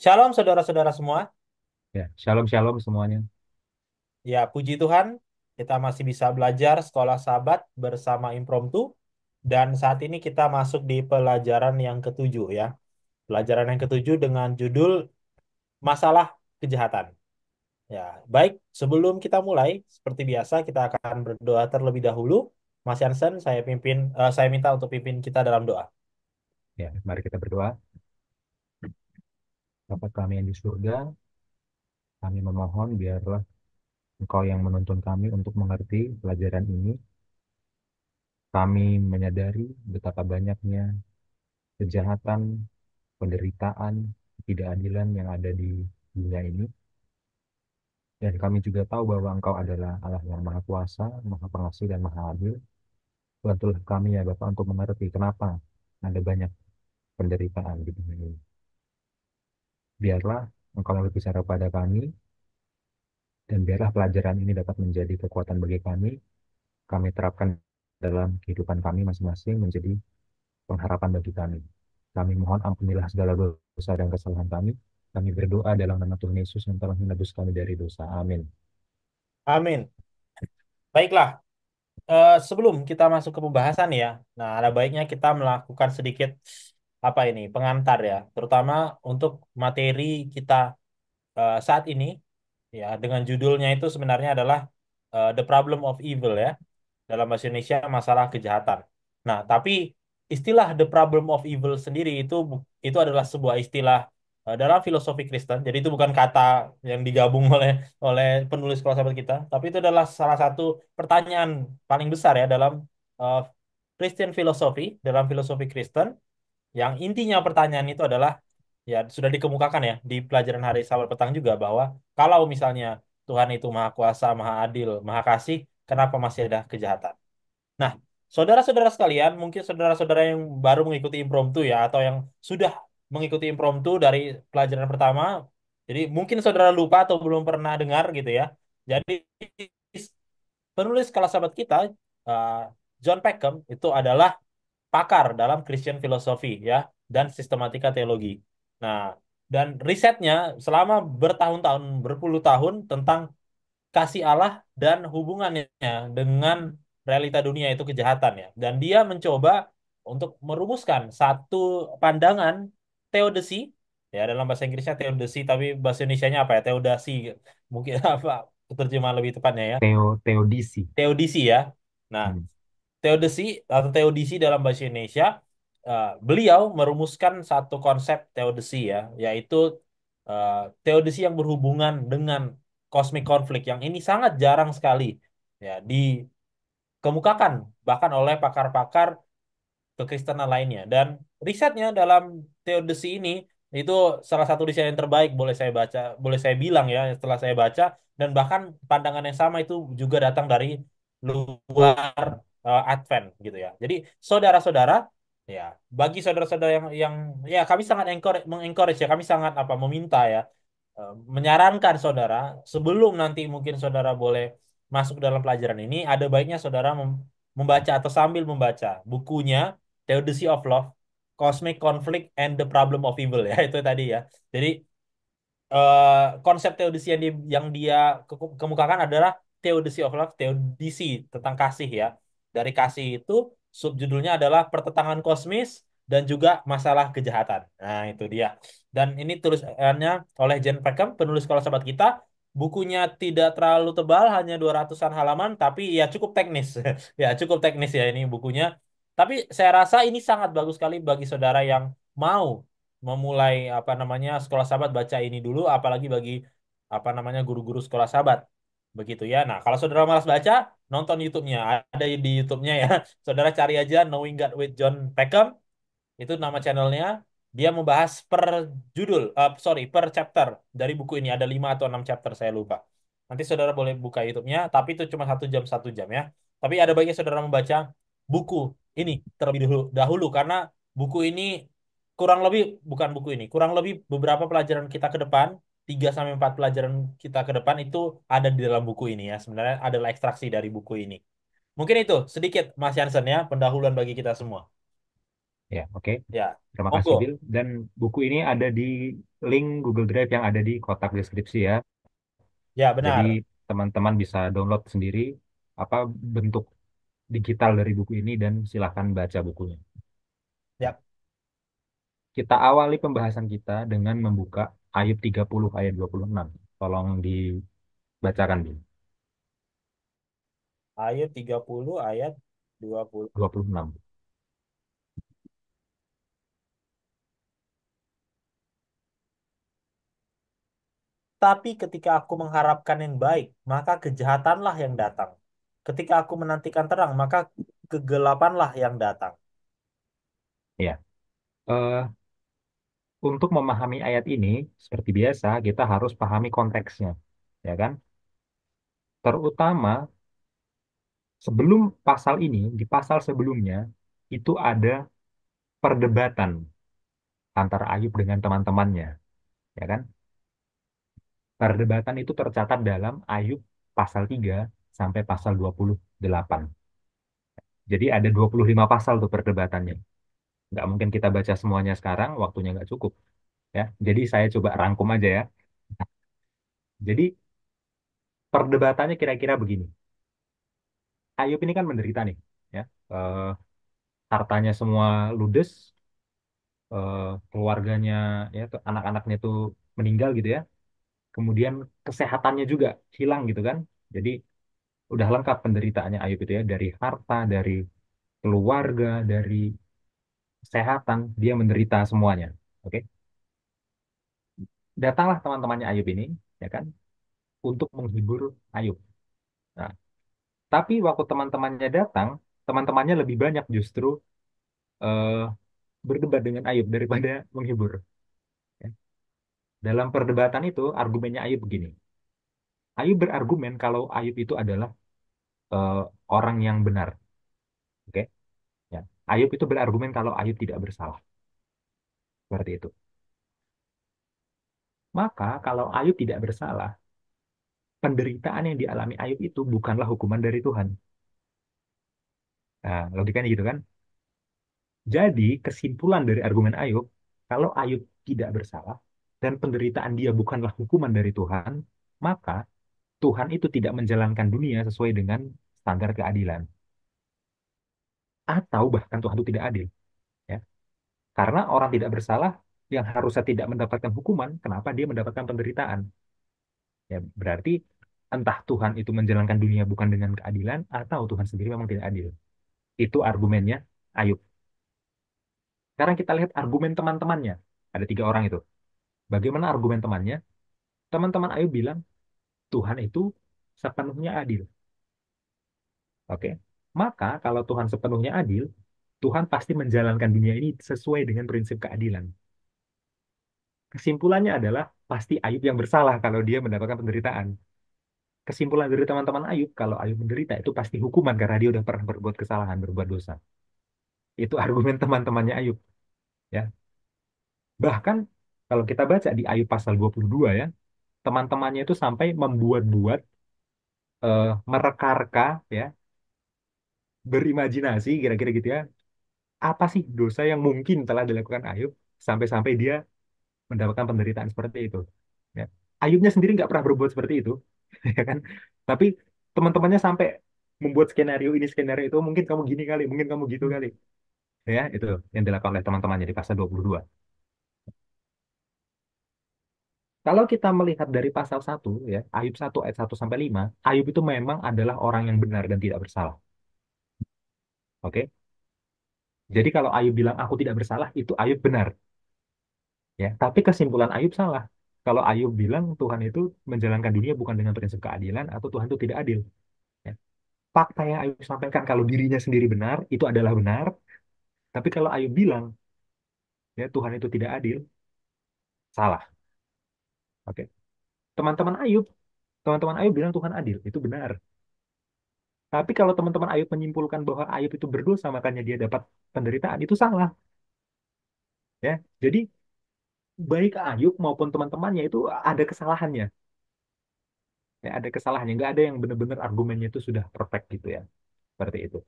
Shalom saudara-saudara semua. Ya, shalom shalom semuanya. Ya, puji Tuhan, kita masih bisa belajar sekolah Sabat bersama Impromptu. Dan saat ini kita masuk di pelajaran yang ketujuh ya. Pelajaran yang ketujuh dengan judul Masalah Kejahatan. Ya, baik. Sebelum kita mulai, seperti biasa kita akan berdoa terlebih dahulu. Mas Yansen, saya minta untuk pimpin kita dalam doa. Ya, mari kita berdoa. Bapa kami yang di surga, kami memohon biarlah Engkau yang menuntun kami untuk mengerti pelajaran ini. Kami menyadari betapa banyaknya kejahatan, penderitaan, ketidakadilan yang ada di dunia ini. Dan kami juga tahu bahwa Engkau adalah Allah yang Maha Kuasa, Maha Pengasih, dan Maha Adil. Bantulah kami ya Bapak untuk mengerti kenapa ada banyak penderitaan di dunia ini. Biarlah Engkau yang berbicara pada kami, dan biarlah pelajaran ini dapat menjadi kekuatan bagi kami terapkan dalam kehidupan kami masing-masing menjadi pengharapan bagi kami. Kami mohon ampunilah segala dosa dan kesalahan kami. Kami berdoa dalam nama Tuhan Yesus yang telah menebus kami dari dosa. Amin. Amin. Baiklah, sebelum kita masuk ke pembahasan ya, nah ada baiknya kita melakukan sedikit apa ini pengantar ya, terutama untuk materi kita saat ini ya dengan judulnya itu sebenarnya adalah The Problem of Evil ya, dalam bahasa Indonesia masalah kejahatan. Nah, tapi istilah The Problem of Evil sendiri itu adalah sebuah istilah dalam filosofi Kristen. Jadi itu bukan kata yang digabung oleh oleh penulis kalau sahabat kita, tapi itu adalah salah satu pertanyaan paling besar ya dalam uh, Christian filosofi, dalam filosofi Kristen, yang intinya pertanyaan itu adalah ya sudah dikemukakan ya di pelajaran hari Sabat petang juga bahwa kalau misalnya Tuhan itu Maha Kuasa, Maha Adil, Maha Kasih, kenapa masih ada kejahatan? Nah, saudara-saudara sekalian, mungkin saudara-saudara yang baru mengikuti impromptu ya, atau yang sudah mengikuti impromptu dari pelajaran pertama, jadi mungkin saudara lupa atau belum pernah dengar gitu ya. Jadi penulis kelas sahabat kita, eh, John Peckham, itu adalah pakar dalam Christian filosofi ya dan sistematika teologi. Nah, dan risetnya selama bertahun-tahun, berpuluh tahun tentang kasih Allah dan hubungannya dengan realita dunia itu kejahatan ya. Dan dia mencoba untuk merumuskan satu pandangan teodisi ya dalam bahasa Inggrisnya teodisi tapi bahasa Indonesianya apa ya? Teodasi mungkin apa terjemahan lebih tepatnya ya. Teodisi. Teodisi ya. Nah, Hmm. teodisi atau teodisi dalam bahasa Indonesia beliau merumuskan satu konsep teodisi ya, yaitu eh, teodisi yang berhubungan dengan cosmic conflict yang ini sangat jarang sekali ya dikemukakan bahkan oleh pakar-pakar kekristenan lainnya. Dan risetnya dalam teodisi ini itu salah satu riset yang terbaik boleh saya baca, boleh saya bilang ya setelah saya baca, dan bahkan pandangan yang sama itu juga datang dari luar Advent gitu ya. Jadi saudara-saudara ya, bagi saudara-saudara yang ya kami sangat mengencourage ya, kami sangat apa meminta ya menyarankan saudara sebelum nanti mungkin saudara boleh masuk dalam pelajaran ini, ada baiknya saudara membaca atau sambil membaca bukunya Theodicy of Love, Cosmic Conflict and the Problem of Evil ya itu tadi ya. Jadi konsep teodisi yang dia kemukakan adalah Theodicy of Love, teodisi tentang kasih ya. Dari kasih itu subjudulnya adalah pertentangan kosmis dan juga masalah kejahatan. Nah, itu dia. Dan ini tulisannya oleh Jen Peckham, penulis kalau sahabat kita. Bukunya tidak terlalu tebal, hanya 200-an halaman, tapi ya cukup teknis. Ya, cukup teknis ya ini bukunya. Tapi saya rasa ini sangat bagus sekali bagi saudara yang mau memulai apa namanya sekolah sahabat baca ini dulu, apalagi bagi apa namanya guru-guru sekolah sahabat begitu ya. Nah, kalau saudara malas baca, nonton YouTube-nya, ada di YouTube-nya ya. Saudara cari aja Knowing God with John Peckham, itu nama channelnya. Dia membahas per judul, sorry, per chapter dari buku ini, ada 5 atau 6 chapter saya lupa. Nanti saudara boleh buka YouTube-nya, tapi itu cuma 1 jam 1 jam ya. Tapi ada baiknya saudara membaca buku ini terlebih dahulu karena buku ini kurang lebih bukan buku ini, kurang lebih beberapa pelajaran kita ke depan, 3 sampai 4 pelajaran kita ke depan itu ada di dalam buku ini ya. Sebenarnya adalah ekstraksi dari buku ini. Mungkin itu sedikit Mas Jansen ya, pendahuluan bagi kita semua. Ya, oke. Ya, Terima kasih, monggo. Bill. Dan buku ini ada di link Google Drive yang ada di kotak deskripsi ya. Ya, Jadi benar. teman-teman bisa download sendiri apa bentuk digital dari buku ini dan silakan baca bukunya. Ya. Ya, Kita awali pembahasan kita dengan membuka Ayub 30 ayat 26. Tolong dibacakan, Bill. ayat 30 ayat 20. 26. Tapi ketika aku mengharapkan yang baik, maka kejahatanlah yang datang. Ketika aku menantikan terang, maka kegelapanlah yang datang. Ya. Eh, untuk memahami ayat ini, seperti biasa, kita harus pahami konteksnya. Ya kan? Terutama sebelum pasal ini, di pasal sebelumnya, itu ada perdebatan antara Ayub dengan teman-temannya. Ya kan? Perdebatan itu tercatat dalam Ayub pasal 3 sampai pasal 28. Jadi ada 25 pasal tuh perdebatannya. Nggak mungkin kita baca semuanya sekarang, waktunya nggak cukup. Ya, jadi saya coba rangkum aja ya. Jadi perdebatannya kira-kira begini. Ayub ini kan menderita nih, ya. Eh, hartanya semua ludes, keluarganya, ya, anak-anaknya tuh meninggal gitu ya. Kemudian kesehatannya juga hilang gitu kan. Jadi udah lengkap penderitaannya Ayub itu ya, dari harta, dari keluarga, dari kesehatan, dia menderita semuanya. Oke, datanglah teman-temannya Ayub ini, ya kan, untuk menghibur Ayub. Nah, tapi waktu teman-temannya datang, teman-temannya lebih banyak justru eh, berdebat dengan Ayub daripada menghibur. Ya. Dalam perdebatan itu, argumennya Ayub begini. Ayub berargumen kalau Ayub itu adalah eh, orang yang benar. Oke, ya. Ayub itu berargumen kalau Ayub tidak bersalah. Seperti itu. Maka kalau Ayub tidak bersalah, penderitaan yang dialami Ayub itu bukanlah hukuman dari Tuhan. Nah, logikanya gitu kan? Jadi, kesimpulan dari argumen Ayub, kalau Ayub tidak bersalah dan penderitaan dia bukanlah hukuman dari Tuhan, maka Tuhan itu tidak menjalankan dunia sesuai dengan standar keadilan. Atau bahkan Tuhan itu tidak adil. Ya. Karena orang tidak bersalah yang harusnya tidak mendapatkan hukuman, kenapa dia mendapatkan penderitaan? Ya, berarti entah Tuhan itu menjalankan dunia bukan dengan keadilan, atau Tuhan sendiri memang tidak adil. Itu argumennya Ayub. Sekarang kita lihat argumen teman-temannya. Ada tiga orang itu. Bagaimana argumen temannya? Teman-teman Ayub bilang, Tuhan itu sepenuhnya adil. Oke. Maka kalau Tuhan sepenuhnya adil, Tuhan pasti menjalankan dunia ini sesuai dengan prinsip keadilan. Kesimpulannya adalah pasti Ayub yang bersalah kalau dia mendapatkan penderitaan. Kesimpulan dari teman-teman Ayub, kalau Ayub menderita itu pasti hukuman karena dia udah pernah berbuat kesalahan, berbuat dosa. Itu argumen teman-temannya Ayub. Ya. Bahkan kalau kita baca di Ayub pasal 22 ya, teman-temannya itu sampai membuat-buat, mereka-reka, ya, berimajinasi kira-kira gitu ya. Apa sih dosa yang mungkin telah dilakukan Ayub sampai-sampai dia mendapatkan penderitaan seperti itu? Ya. Ayubnya sendiri nggak pernah berbuat seperti itu, ya kan? Tapi teman-temannya sampai membuat skenario ini skenario itu, mungkin kamu gini kali, mungkin kamu gitu kali. Ya, itu yang dilakukan oleh teman-temannya di pasal 22. Kalau kita melihat dari pasal 1, ya, Ayub 1 ayat 1 sampai 5, Ayub itu memang adalah orang yang benar dan tidak bersalah. Oke? Jadi kalau Ayub bilang aku tidak bersalah, itu Ayub benar. Ya, tapi kesimpulan Ayub salah. Kalau Ayub bilang Tuhan itu menjalankan dunia bukan dengan prinsip keadilan atau Tuhan itu tidak adil. Ya. Fakta yang Ayub sampaikan kalau dirinya sendiri benar, itu adalah benar. Tapi kalau Ayub bilang ya Tuhan itu tidak adil, salah. Oke. Teman-teman Ayub, teman-teman Ayub bilang Tuhan adil, itu benar. Tapi kalau teman-teman Ayub menyimpulkan bahwa Ayub itu berdosa, makanya dia dapat penderitaan, itu salah. Ya, jadi baik Ayub maupun teman-temannya itu ada kesalahannya. Ya, ada kesalahannya. Nggak ada yang benar-benar argumennya itu sudah perfect gitu ya. Seperti itu.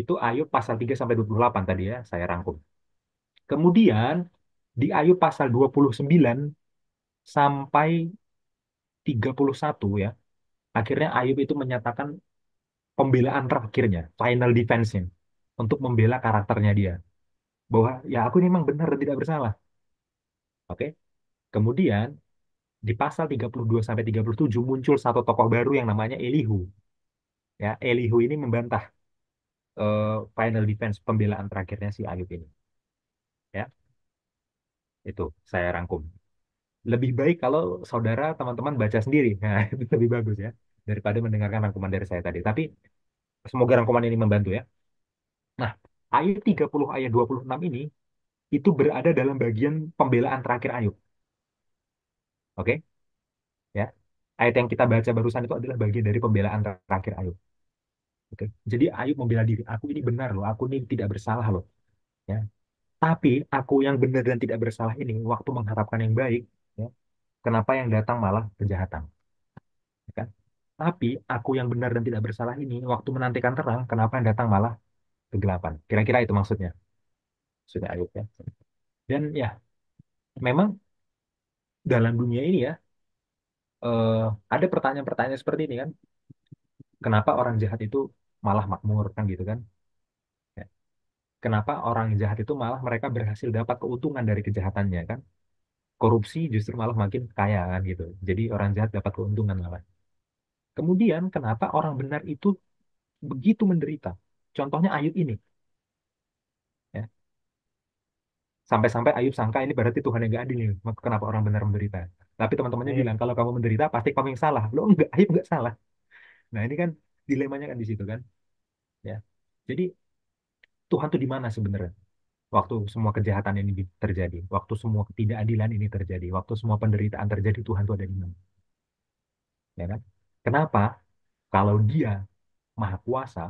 Itu Ayub pasal 3 sampai 28 tadi ya, saya rangkum. Kemudian di Ayub pasal 29 sampai 31 ya, akhirnya Ayub itu menyatakan pembelaan terakhirnya, final defense-nya untuk membela karakternya dia. Bahwa ya aku ini memang benar dan tidak bersalah. Oke. Kemudian di pasal 32 sampai 37 muncul satu tokoh baru yang namanya Elihu. Ya, Elihu ini membantah final defense pembelaan terakhirnya si Ayub ini. Ya, itu saya rangkum. Lebih baik kalau saudara teman-teman baca sendiri. Nah, itu lebih bagus ya daripada mendengarkan rangkuman dari saya tadi. Tapi semoga rangkuman ini membantu ya. Nah, ayat 30 ayat 26 ini itu berada dalam bagian pembelaan terakhir Ayub. Oke, ya. Ayat yang kita baca barusan itu adalah bagian dari pembelaan terakhir Ayub. Oke. Jadi Ayub membela diri, aku ini benar loh, aku ini tidak bersalah loh, ya. Tapi aku yang benar dan tidak bersalah ini waktu mengharapkan yang baik, ya. Kenapa yang datang malah kejahatan, ya kan? Tapi aku yang benar dan tidak bersalah ini waktu menantikan terang, kenapa yang datang malah kegelapan? Kira-kira itu maksudnya, maksudnya Ayub ya. Dan ya, memang dalam dunia ini ya, eh, ada pertanyaan-pertanyaan seperti ini kan. Kenapa orang jahat itu malah makmur kan gitu kan? Ya. Kenapa orang jahat itu malah mereka berhasil dapat keuntungan dari kejahatannya kan? Korupsi justru malah makin kaya kan gitu. Jadi orang jahat dapat keuntungan malah. Kemudian kenapa orang benar itu begitu menderita? Contohnya Ayub ini, ya. Sampai-sampai Ayub sangka ini berarti Tuhan yang gak adil nih. Maka kenapa orang benar menderita? Tapi teman-temannya Iya, bilang kalau kamu menderita pasti kamu yang salah. Lo enggak, Ayub enggak salah. Nah ini kan dilemanya kan di situ kan, ya. Jadi Tuhan tuh di mana sebenarnya? Waktu semua kejahatan ini terjadi, waktu semua ketidakadilan ini terjadi, waktu semua penderitaan terjadi, Tuhan tuh ada di mana? Ya kan? Kenapa? Kalau Dia Maha Kuasa,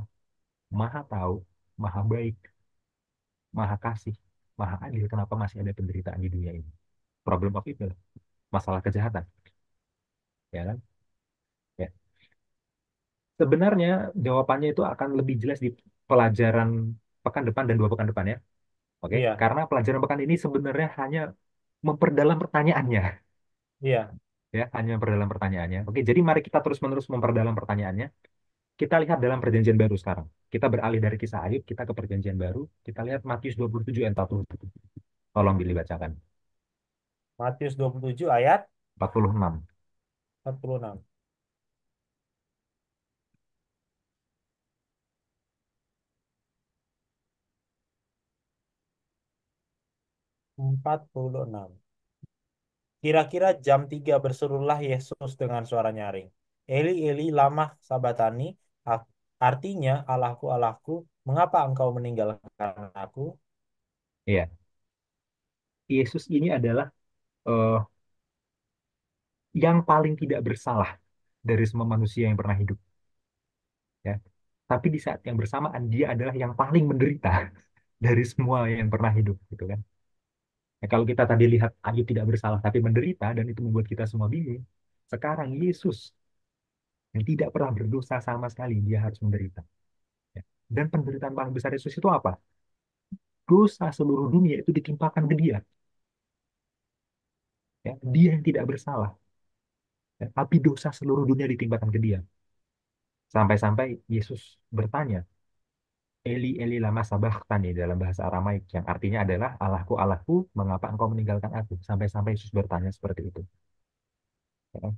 Maha Tahu, Maha Baik, Maha Kasih, Maha Adil, kenapa masih ada penderitaan di dunia ini? Problem of evil, masalah kejahatan, ya kan? Ya. Sebenarnya jawabannya itu akan lebih jelas di pelajaran pekan depan dan 2 pekan depan ya. Oke, iya, karena pelajaran pekan ini sebenarnya hanya memperdalam pertanyaannya, iya. ya, hanya memperdalam pertanyaannya. Oke, jadi mari kita terus-menerus memperdalam pertanyaannya. Kita lihat dalam perjanjian baru sekarang. Kita beralih dari kisah Ayub, kita ke perjanjian baru. Kita lihat Matius 27 ayat 40. Tolong dibacakan. Matius 27 ayat 46. 46. 46. Kira-kira jam 3 berserulah Yesus dengan suara nyaring. Eli, Eli, lama sabatani. Artinya, Allahku, Allahku, mengapa engkau meninggalkan aku? Iya, Yesus ini adalah eh, yang paling tidak bersalah dari semua manusia yang pernah hidup, ya. Tapi di saat yang bersamaan dia adalah yang paling menderita dari semua yang pernah hidup, gitu kan. Ya, kalau kita tadi lihat Ayub tidak bersalah tapi menderita dan itu membuat kita semua bingung. Sekarang Yesus yang tidak pernah berdosa sama sekali dia harus menderita. Ya. Dan penderitaan paling besar Yesus itu apa? Dosa seluruh dunia itu ditimpakan ke dia. Ya. Dia yang tidak bersalah. Ya. Tapi dosa seluruh dunia ditimpakan ke dia. Sampai-sampai Yesus bertanya, Eli, Eli lama sabachthani dalam bahasa Aramaik yang artinya adalah Allahku, Allahku, mengapa engkau meninggalkan aku? Sampai-sampai Yesus bertanya seperti itu. Ya.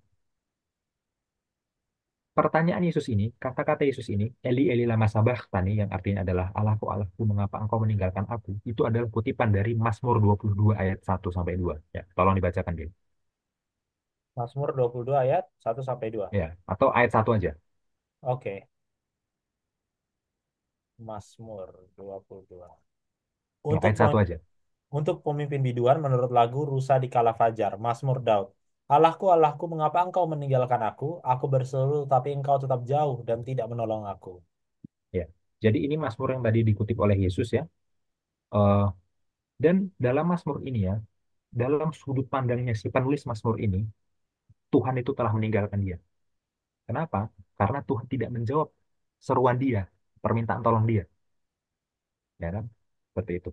Pertanyaan Yesus ini, kata-kata Yesus ini, Eli, Eli lama sabachthani yang artinya adalah Allahku, Allahku, mengapa engkau meninggalkan aku? Itu adalah kutipan dari Mazmur 22 ayat 1 sampai 2. Ya, tolong dibacakan dia. Mazmur 22 ayat 1 sampai 2. Ya, atau ayat 1 aja. Oke, Mazmur 22. Ya, Untuk ayat 1 aja. Untuk pemimpin biduan menurut lagu Rusa di Kala Fajar, Mazmur Daud. Allahku, Allahku, mengapa engkau meninggalkan aku? Aku berseru, tapi engkau tetap jauh dan tidak menolong aku. Ya. Jadi ini Mazmur yang tadi dikutip oleh Yesus ya. Eh, dan dalam Mazmur ini ya, dalam sudut pandangnya si penulis Mazmur ini, Tuhan itu telah meninggalkan dia. Kenapa? Karena Tuhan tidak menjawab seruan dia, permintaan tolong dia. Ya kan? Seperti itu.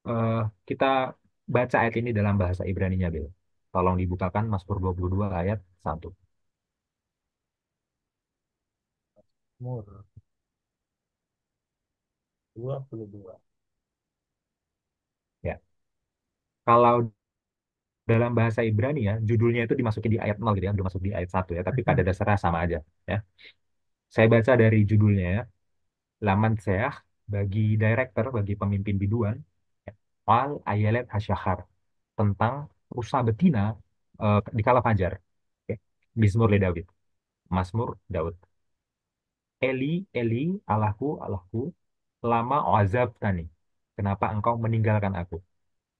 Eh, kita baca ayat ini dalam bahasa Ibrani-nya, Bil. Tolong dibukakan Mazmur 22 ayat 1. Mur 22. Ya. Kalau dalam bahasa Ibrani ya, judulnya itu dimasukin di ayat 0 gitu ya, belum masuk di ayat 1 ya, tapi pada dasarnya sama aja ya. Saya baca dari judulnya ya. Laman Seah bagi director, bagi pemimpin biduan, ya, Al Ayelet Hasyahar, tentang rusa betina di kala fajar. Oke. Mizmur le Daud. Mazmur Daud. Eli, Eli, Allahku, Allahku, lama azab tani. Kenapa engkau meninggalkan aku?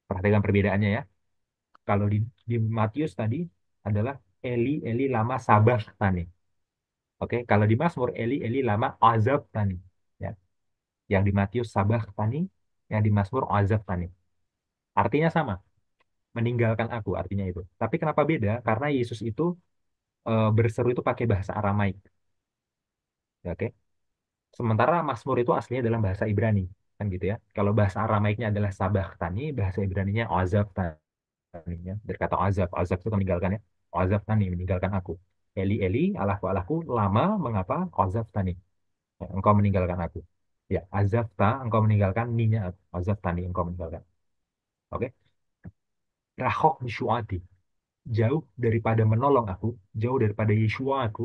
Perhatikan perbedaannya ya. Kalau di Matius tadi adalah Eli, Eli, lama sabah tani. Oke, kalau di Mazmur Eli, Eli, lama azab tani. Ya. Yang di Matius sabah tani, yang di Mazmur azab tani. Artinya sama, meninggalkan aku artinya itu. Tapi kenapa beda? Karena Yesus itu berseru itu pakai bahasa Aramaik. Ya, oke. Sementara Mazmur itu aslinya dalam bahasa Ibrani, kan gitu ya. Kalau bahasa Aramaiknya adalah Sabachthani, bahasa Ibraninya Ozab taninya. Dari kata Ozab, Ozab itu kan meninggalkan ya. Ozab tani, meninggalkan aku. Eli, Eli, Allahku, Allahku, lama mengapa Ozab tani? Ya, engkau meninggalkan aku. Ya, Azafta, engkau meninggalkan ninya aku. Ozab tani, engkau meninggalkan. Oke. Rahok Yeshuati, jauh daripada menolong aku, jauh daripada Yeshua aku.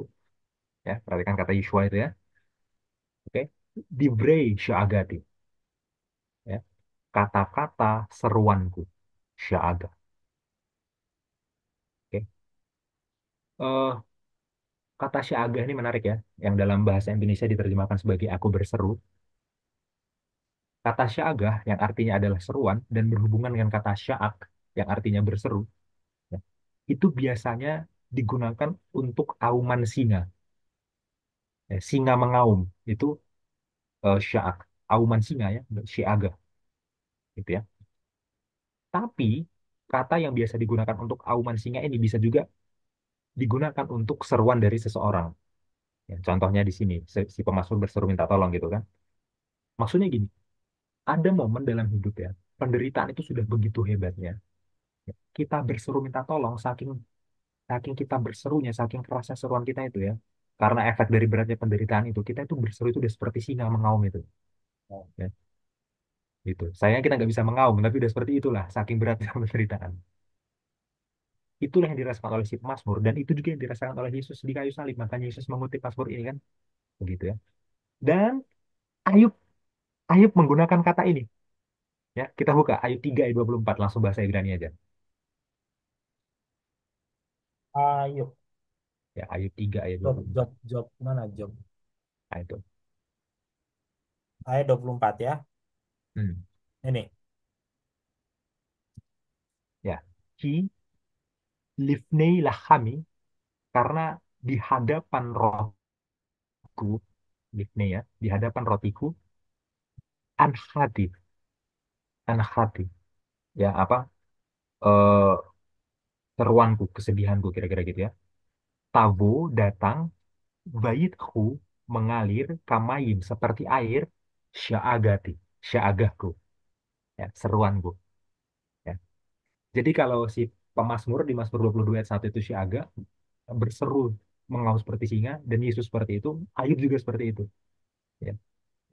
Ya, perhatikan kata Yeshua itu ya. Oke. Divrei Syagati. Ya, kata-kata seruanku. Syahadah. Oke. Eh, kata syahadah ini menarik ya, yang dalam bahasa Indonesia diterjemahkan sebagai aku berseru. Kata syahadah yang artinya adalah seruan dan berhubungan dengan kata syaak yang artinya berseru, ya, itu biasanya digunakan untuk auman singa. Ya, singa mengaum itu syaak. Auman singa ya, syahadah gitu ya. Tapi kata yang biasa digunakan untuk auman singa ini bisa juga digunakan untuk seruan dari seseorang. Ya, contohnya di sini, si pemasmur berseru minta tolong gitu kan. Maksudnya gini, ada momen dalam hidup ya, penderitaan itu sudah begitu hebatnya. Ya, kita berseru minta tolong, saking saking kita berserunya, saking kerasnya seruan kita itu ya. Karena efek dari beratnya penderitaan itu, kita itu berseru itu udah seperti singa mengaum itu. Ya, gitu. Sayangnya kita nggak bisa mengaum, tapi udah seperti itulah, saking beratnya penderitaan. Itulah yang dirasakan oleh si pemasmur, dan itu juga yang dirasakan oleh Yesus di kayu salib. Makanya Yesus mengutip Mazmur ini kan, begitu ya. Dan Ayub, Ayub menggunakan kata ini. Ya, kita buka Ayub 3 ayat 24 langsung bahasa Ibrani aja. Ayo, Ya, Ayub 3 ayat job, 24. job, job. Mana job? Nah, itu. Ayat 24 ya. Hmm. Ini. Ya. Ki lifnei lahami, karena di hadapan rohku, lifnei ya, di hadapan rotiku, anhati, anhati. Ya, apa? Eh, seruanku, kesedihanku, kira-kira gitu ya. Tavo datang, baitku mengalir, kamayin seperti air, syaagati, syaagahku, ya, seruanku. Ya. Jadi kalau si pemazmur di Mazmur 22 ayat 1 itu syaagah, berseru mengaum seperti singa, dan Yesus seperti itu, Ayub juga seperti itu. Ya,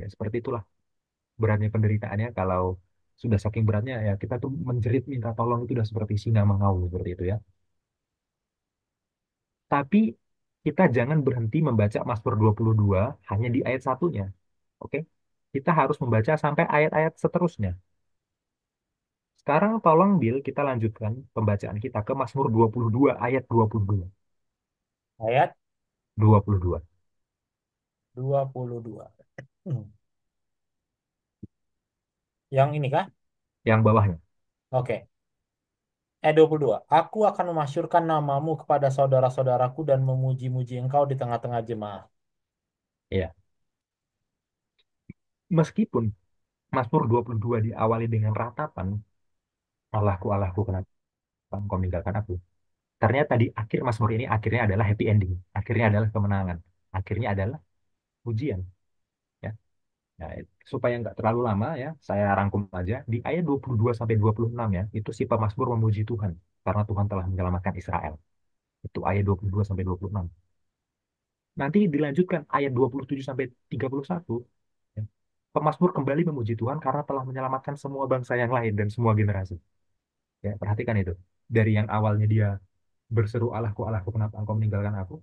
ya seperti itulah beratnya penderitaannya. Kalau sudah saking beratnya ya kita tuh menjerit minta tolong itu udah seperti singa mengaum seperti itu ya. Tapi kita jangan berhenti membaca Mazmur 22 hanya di ayat satunya. Oke? Kita harus membaca sampai ayat-ayat seterusnya. Sekarang tolong Bill kita lanjutkan pembacaan kita ke Mazmur 22 ayat 22. Ayat 22. 22. Hmm. Yang ini kah? Yang bawahnya. Oke. Ayat 22. Aku akan memasyurkan namamu kepada saudara-saudaraku dan memuji-muji engkau di tengah-tengah jemaah. Ya. Meskipun Mazmur 22 diawali dengan ratapan, Allahku, Allahku, kenapa engkau meninggalkan aku? Ternyata di akhir Mazmur ini akhirnya adalah happy ending. Akhirnya adalah kemenangan. Akhirnya adalah pujian. Ya. Nah, supaya nggak terlalu lama ya, saya rangkum aja. Di ayat 22 sampai 26 ya, itu si pemazmur memuji Tuhan karena Tuhan telah menyelamatkan Israel. Itu ayat 22 sampai 26. Nanti dilanjutkan ayat 27 sampai 31. Ya. Pemazmur kembali memuji Tuhan karena telah menyelamatkan semua bangsa yang lain dan semua generasi. Ya, perhatikan itu. Dari yang awalnya dia berseru Allahku, Allahku, kenapa engkau meninggalkan aku?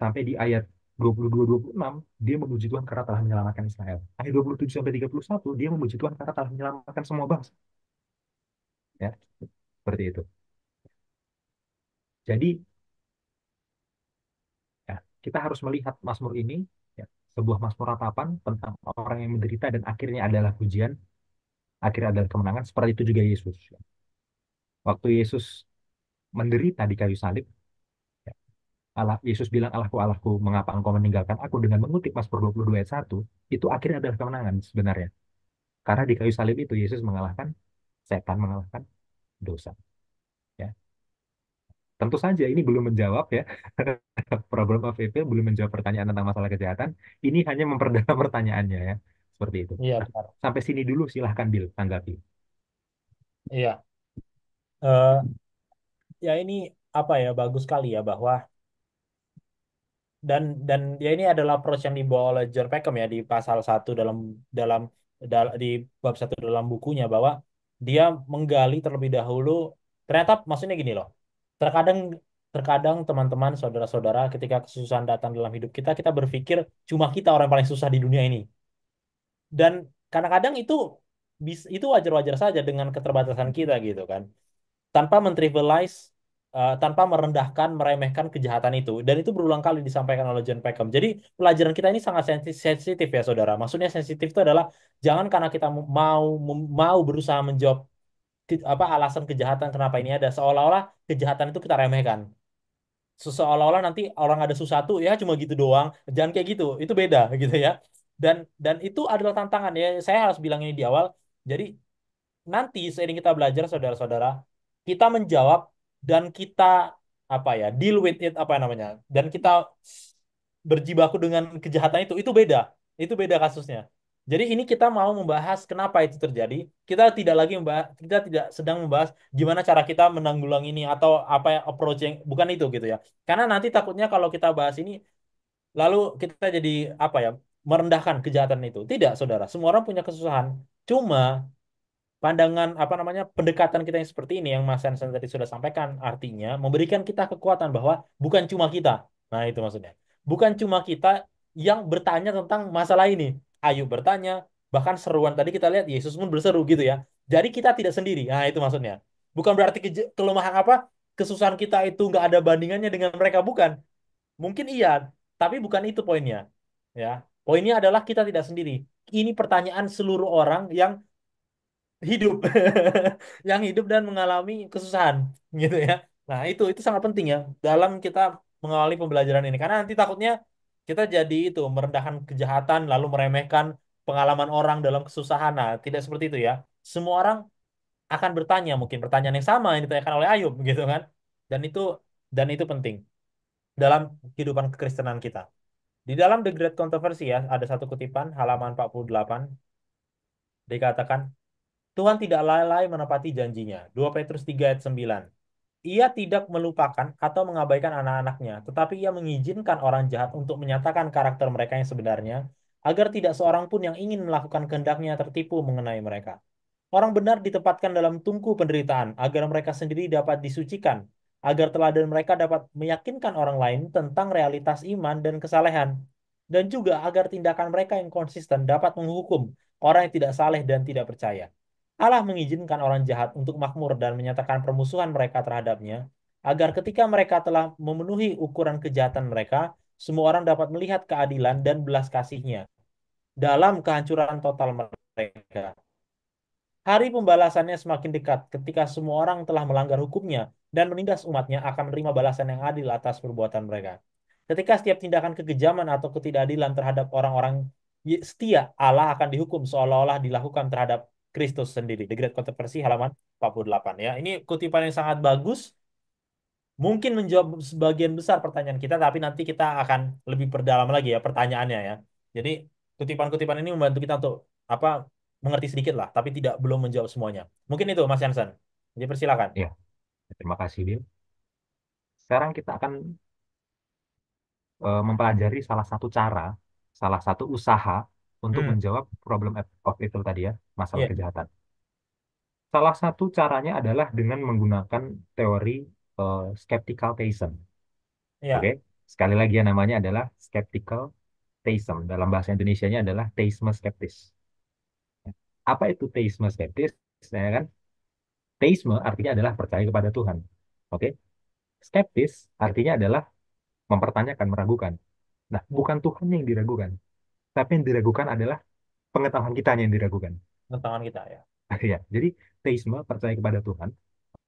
Sampai di ayat 22-26, dia memuji Tuhan karena telah menyelamatkan Israel. Ayat 27 sampai 31, dia memuji Tuhan karena telah menyelamatkan semua bangsa. Ya, seperti itu. Jadi, ya, kita harus melihat Mazmur ini, ya, sebuah Mazmur ratapan tentang orang yang menderita dan akhirnya adalah pujian, akhirnya adalah kemenangan. Seperti itu juga Yesus. Ya. Waktu Yesus menderita di kayu salib, ya, Yesus bilang, Allahku, Allahku, mengapa engkau meninggalkan aku, dengan mengutip Mazmur 22 ayat 1, itu akhirnya adalah kemenangan sebenarnya. Karena di kayu salib itu Yesus mengalahkan setan, mengalahkan dosa. Ya, tentu saja ini belum menjawab ya, problem AVP belum menjawab pertanyaan tentang masalah kejahatan. Ini hanya memperdalam pertanyaannya ya, seperti itu. Iya Nah, benar. sampai sini dulu silahkan Bill tanggapi. Iya. Eh, ya ini apa ya bagus sekali ya bahwa dan ya ini adalah approach yang dibawa oleh John Peckham ya di pasal satu dalam dalam di bab satu dalam bukunya bahwa dia menggali terlebih dahulu ternyata maksudnya gini loh. Terkadang terkadang teman-teman saudara-saudara ketika kesusahan datang dalam hidup kita kita berpikir cuma kita orang yang paling susah di dunia ini. Dan kadang-kadang itu wajar-wajar saja dengan keterbatasan kita gitu kan. Tanpa mentrivialize, tanpa merendahkan, meremehkan kejahatan itu. Dan itu berulang kali disampaikan oleh John Peckham. Jadi pelajaran kita ini sangat sensitif ya saudara. Maksudnya sensitif itu adalah jangan karena kita mau berusaha menjawab apa alasan kejahatan kenapa ini ada, seolah-olah kejahatan itu kita remehkan. Seolah-olah nanti orang ada sesuatu ya cuma gitu doang. Jangan kayak gitu. Itu beda gitu ya. Dan itu adalah tantangan ya. Saya harus bilang ini di awal. Jadi nanti seiring kita belajar saudara-saudara, kita menjawab dan kita apa ya, deal with it apa namanya, dan kita berjibaku dengan kejahatan itu beda kasusnya. Jadi ini kita mau membahas kenapa itu terjadi. Kita tidak sedang membahas gimana cara kita menanggulangi ini atau apa ya approach yang bukan itu gitu ya. Karena nanti takutnya kalau kita bahas ini lalu kita jadi apa ya merendahkan kejahatan itu. Tidak, saudara. Semua orang punya kesusahan. Cuma pandangan apa namanya pendekatan kita yang seperti ini yang Mas Hansen tadi sudah sampaikan artinya memberikan kita kekuatan bahwa bukan cuma kita. Nah, itu maksudnya. Bukan cuma kita yang bertanya tentang masalah ini. Ayo bertanya, bahkan seruan tadi kita lihat Yesus pun berseru gitu ya. Jadi kita tidak sendiri. Nah, itu maksudnya. Bukan berarti kelemahan apa kesusahan kita itu nggak ada bandingannya dengan mereka bukan. Mungkin iya, tapi bukan itu poinnya. Ya. Poinnya adalah kita tidak sendiri. Ini pertanyaan seluruh orang yang hidup yang hidup dan mengalami kesusahan gitu ya. Nah, itu sangat penting ya dalam kita mengawali pembelajaran ini karena nanti takutnya kita jadi itu merendahkan kejahatan lalu meremehkan pengalaman orang dalam kesusahan. Nah, tidak seperti itu ya. Semua orang akan bertanya mungkin pertanyaan yang sama yang ditanyakan oleh Ayub gitu kan. Dan itu dan itu penting dalam kehidupan kekristenan kita. Di dalam The Great Controversy ya, ada satu kutipan halaman 48 dikatakan Tuhan tidak lalai menepati janjinya. 2 Petrus 3 ayat 9. Ia tidak melupakan atau mengabaikan anak-anaknya, tetapi ia mengizinkan orang jahat untuk menyatakan karakter mereka yang sebenarnya, agar tidak seorang pun yang ingin melakukan kehendaknya tertipu mengenai mereka. Orang benar ditempatkan dalam tungku penderitaan, agar mereka sendiri dapat disucikan, agar teladan mereka dapat meyakinkan orang lain tentang realitas iman dan kesalehan, dan juga agar tindakan mereka yang konsisten dapat menghukum orang yang tidak saleh dan tidak percaya. Allah mengizinkan orang jahat untuk makmur dan menyatakan permusuhan mereka terhadapnya, agar ketika mereka telah memenuhi ukuran kejahatan mereka, semua orang dapat melihat keadilan dan belas kasihnya dalam kehancuran total mereka. Hari pembalasannya semakin dekat ketika semua orang telah melanggar hukumnya dan menindas umatnya akan menerima balasan yang adil atas perbuatan mereka. Ketika setiap tindakan kekejaman atau ketidakadilan terhadap orang-orang setia, Allah akan dihukum seolah-olah dilakukan terhadap Kristus sendiri. The Great Controversy halaman 48 ya. Ini kutipan yang sangat bagus, mungkin menjawab sebagian besar pertanyaan kita, tapi nanti kita akan lebih perdalam lagi ya pertanyaannya ya. Jadi kutipan-kutipan ini membantu kita untuk apa mengerti sedikit lah, tapi tidak belum menjawab semuanya. Mungkin itu Mas Jansen. Jadi persilakan. Ya, terima kasih, Bill. Sekarang kita akan mempelajari salah satu cara, salah satu usaha untuk Hmm, menjawab problem of evil tadi ya, masalah iya, kejahatan. Salah satu caranya adalah dengan menggunakan teori skeptical theism. Oke, iya, sekali lagi ya namanya adalah skeptical theism. Dalam bahasa Indonesianya adalah teisme skeptis. Apa itu teisme skeptis? Ya kan? Teisme artinya adalah percaya kepada Tuhan. Oke, skeptis artinya adalah mempertanyakan, meragukan. Nah, bukan Tuhan yang diragukan, tapi yang diragukan adalah pengetahuan kita yang diragukan. pengetahuan kita ya. Ya, jadi teisme percaya kepada Tuhan,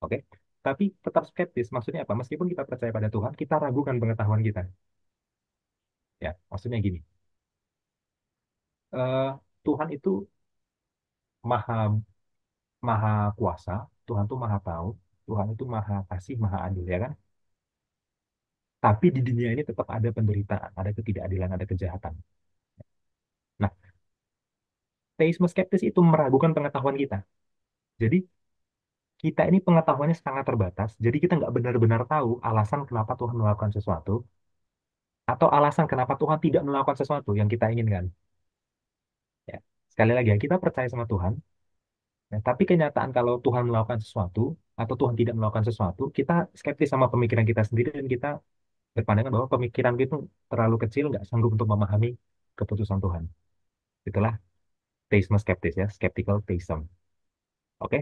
oke, tapi tetap skeptis. Maksudnya apa? Meskipun kita percaya pada Tuhan, kita ragukan pengetahuan kita. Ya, maksudnya gini. eh, Tuhan itu maha maha kuasa, Tuhan itu maha tahu, Tuhan itu maha kasih, maha adil, ya kan? Tapi di dunia ini tetap ada penderitaan, ada ketidakadilan, ada kejahatan. Nah, teisme skeptis itu meragukan pengetahuan kita. Jadi kita ini pengetahuannya sangat terbatas, jadi kita nggak benar-benar tahu alasan kenapa Tuhan melakukan sesuatu, atau alasan kenapa Tuhan tidak melakukan sesuatu yang kita inginkan. Ya. Sekali lagi ya, kita percaya sama Tuhan, ya, tapi kenyataan kalau Tuhan melakukan sesuatu, atau Tuhan tidak melakukan sesuatu, kita skeptis sama pemikiran kita sendiri, dan kita berpandangan bahwa pemikiran itu terlalu kecil, nggak sanggup untuk memahami keputusan Tuhan. Itulah teisme skeptis ya, skeptical theism. Oke,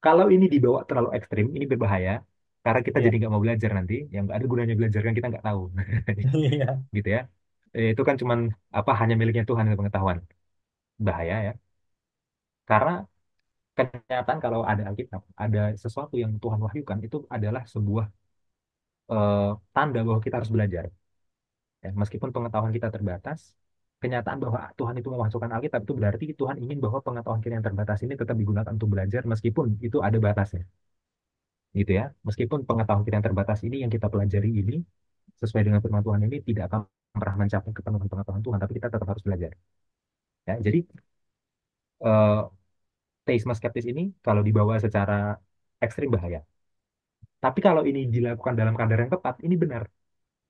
kalau ini dibawa terlalu ekstrim, ini berbahaya, karena kita jadi Iya. nggak mau belajar nanti, yang nggak ada gunanya belajar kan kita nggak tahu. Iya. Gitu ya. Itu kan cuman apa hanya miliknya Tuhan itu pengetahuan. Bahaya ya. Karena kenyataan kalau ada Alkitab, ada sesuatu yang Tuhan wahyukan itu adalah sebuah eh, tanda bahwa kita harus belajar. Ya, meskipun pengetahuan kita terbatas, kenyataan bahwa Tuhan itu memasukkan Alkitab itu berarti Tuhan ingin bahwa pengetahuan kita yang terbatas ini tetap digunakan untuk belajar meskipun itu ada batasnya. Gitu ya. Meskipun pengetahuan kita yang terbatas ini yang kita pelajari ini sesuai dengan firman Tuhan ini tidak akan pernah mencapai kepenuhan pengetahuan Tuhan, tapi kita tetap harus belajar. Ya, jadi eh, teisme skeptis ini kalau dibawa secara ekstrim bahaya. Tapi kalau ini dilakukan dalam kadar yang tepat, ini benar.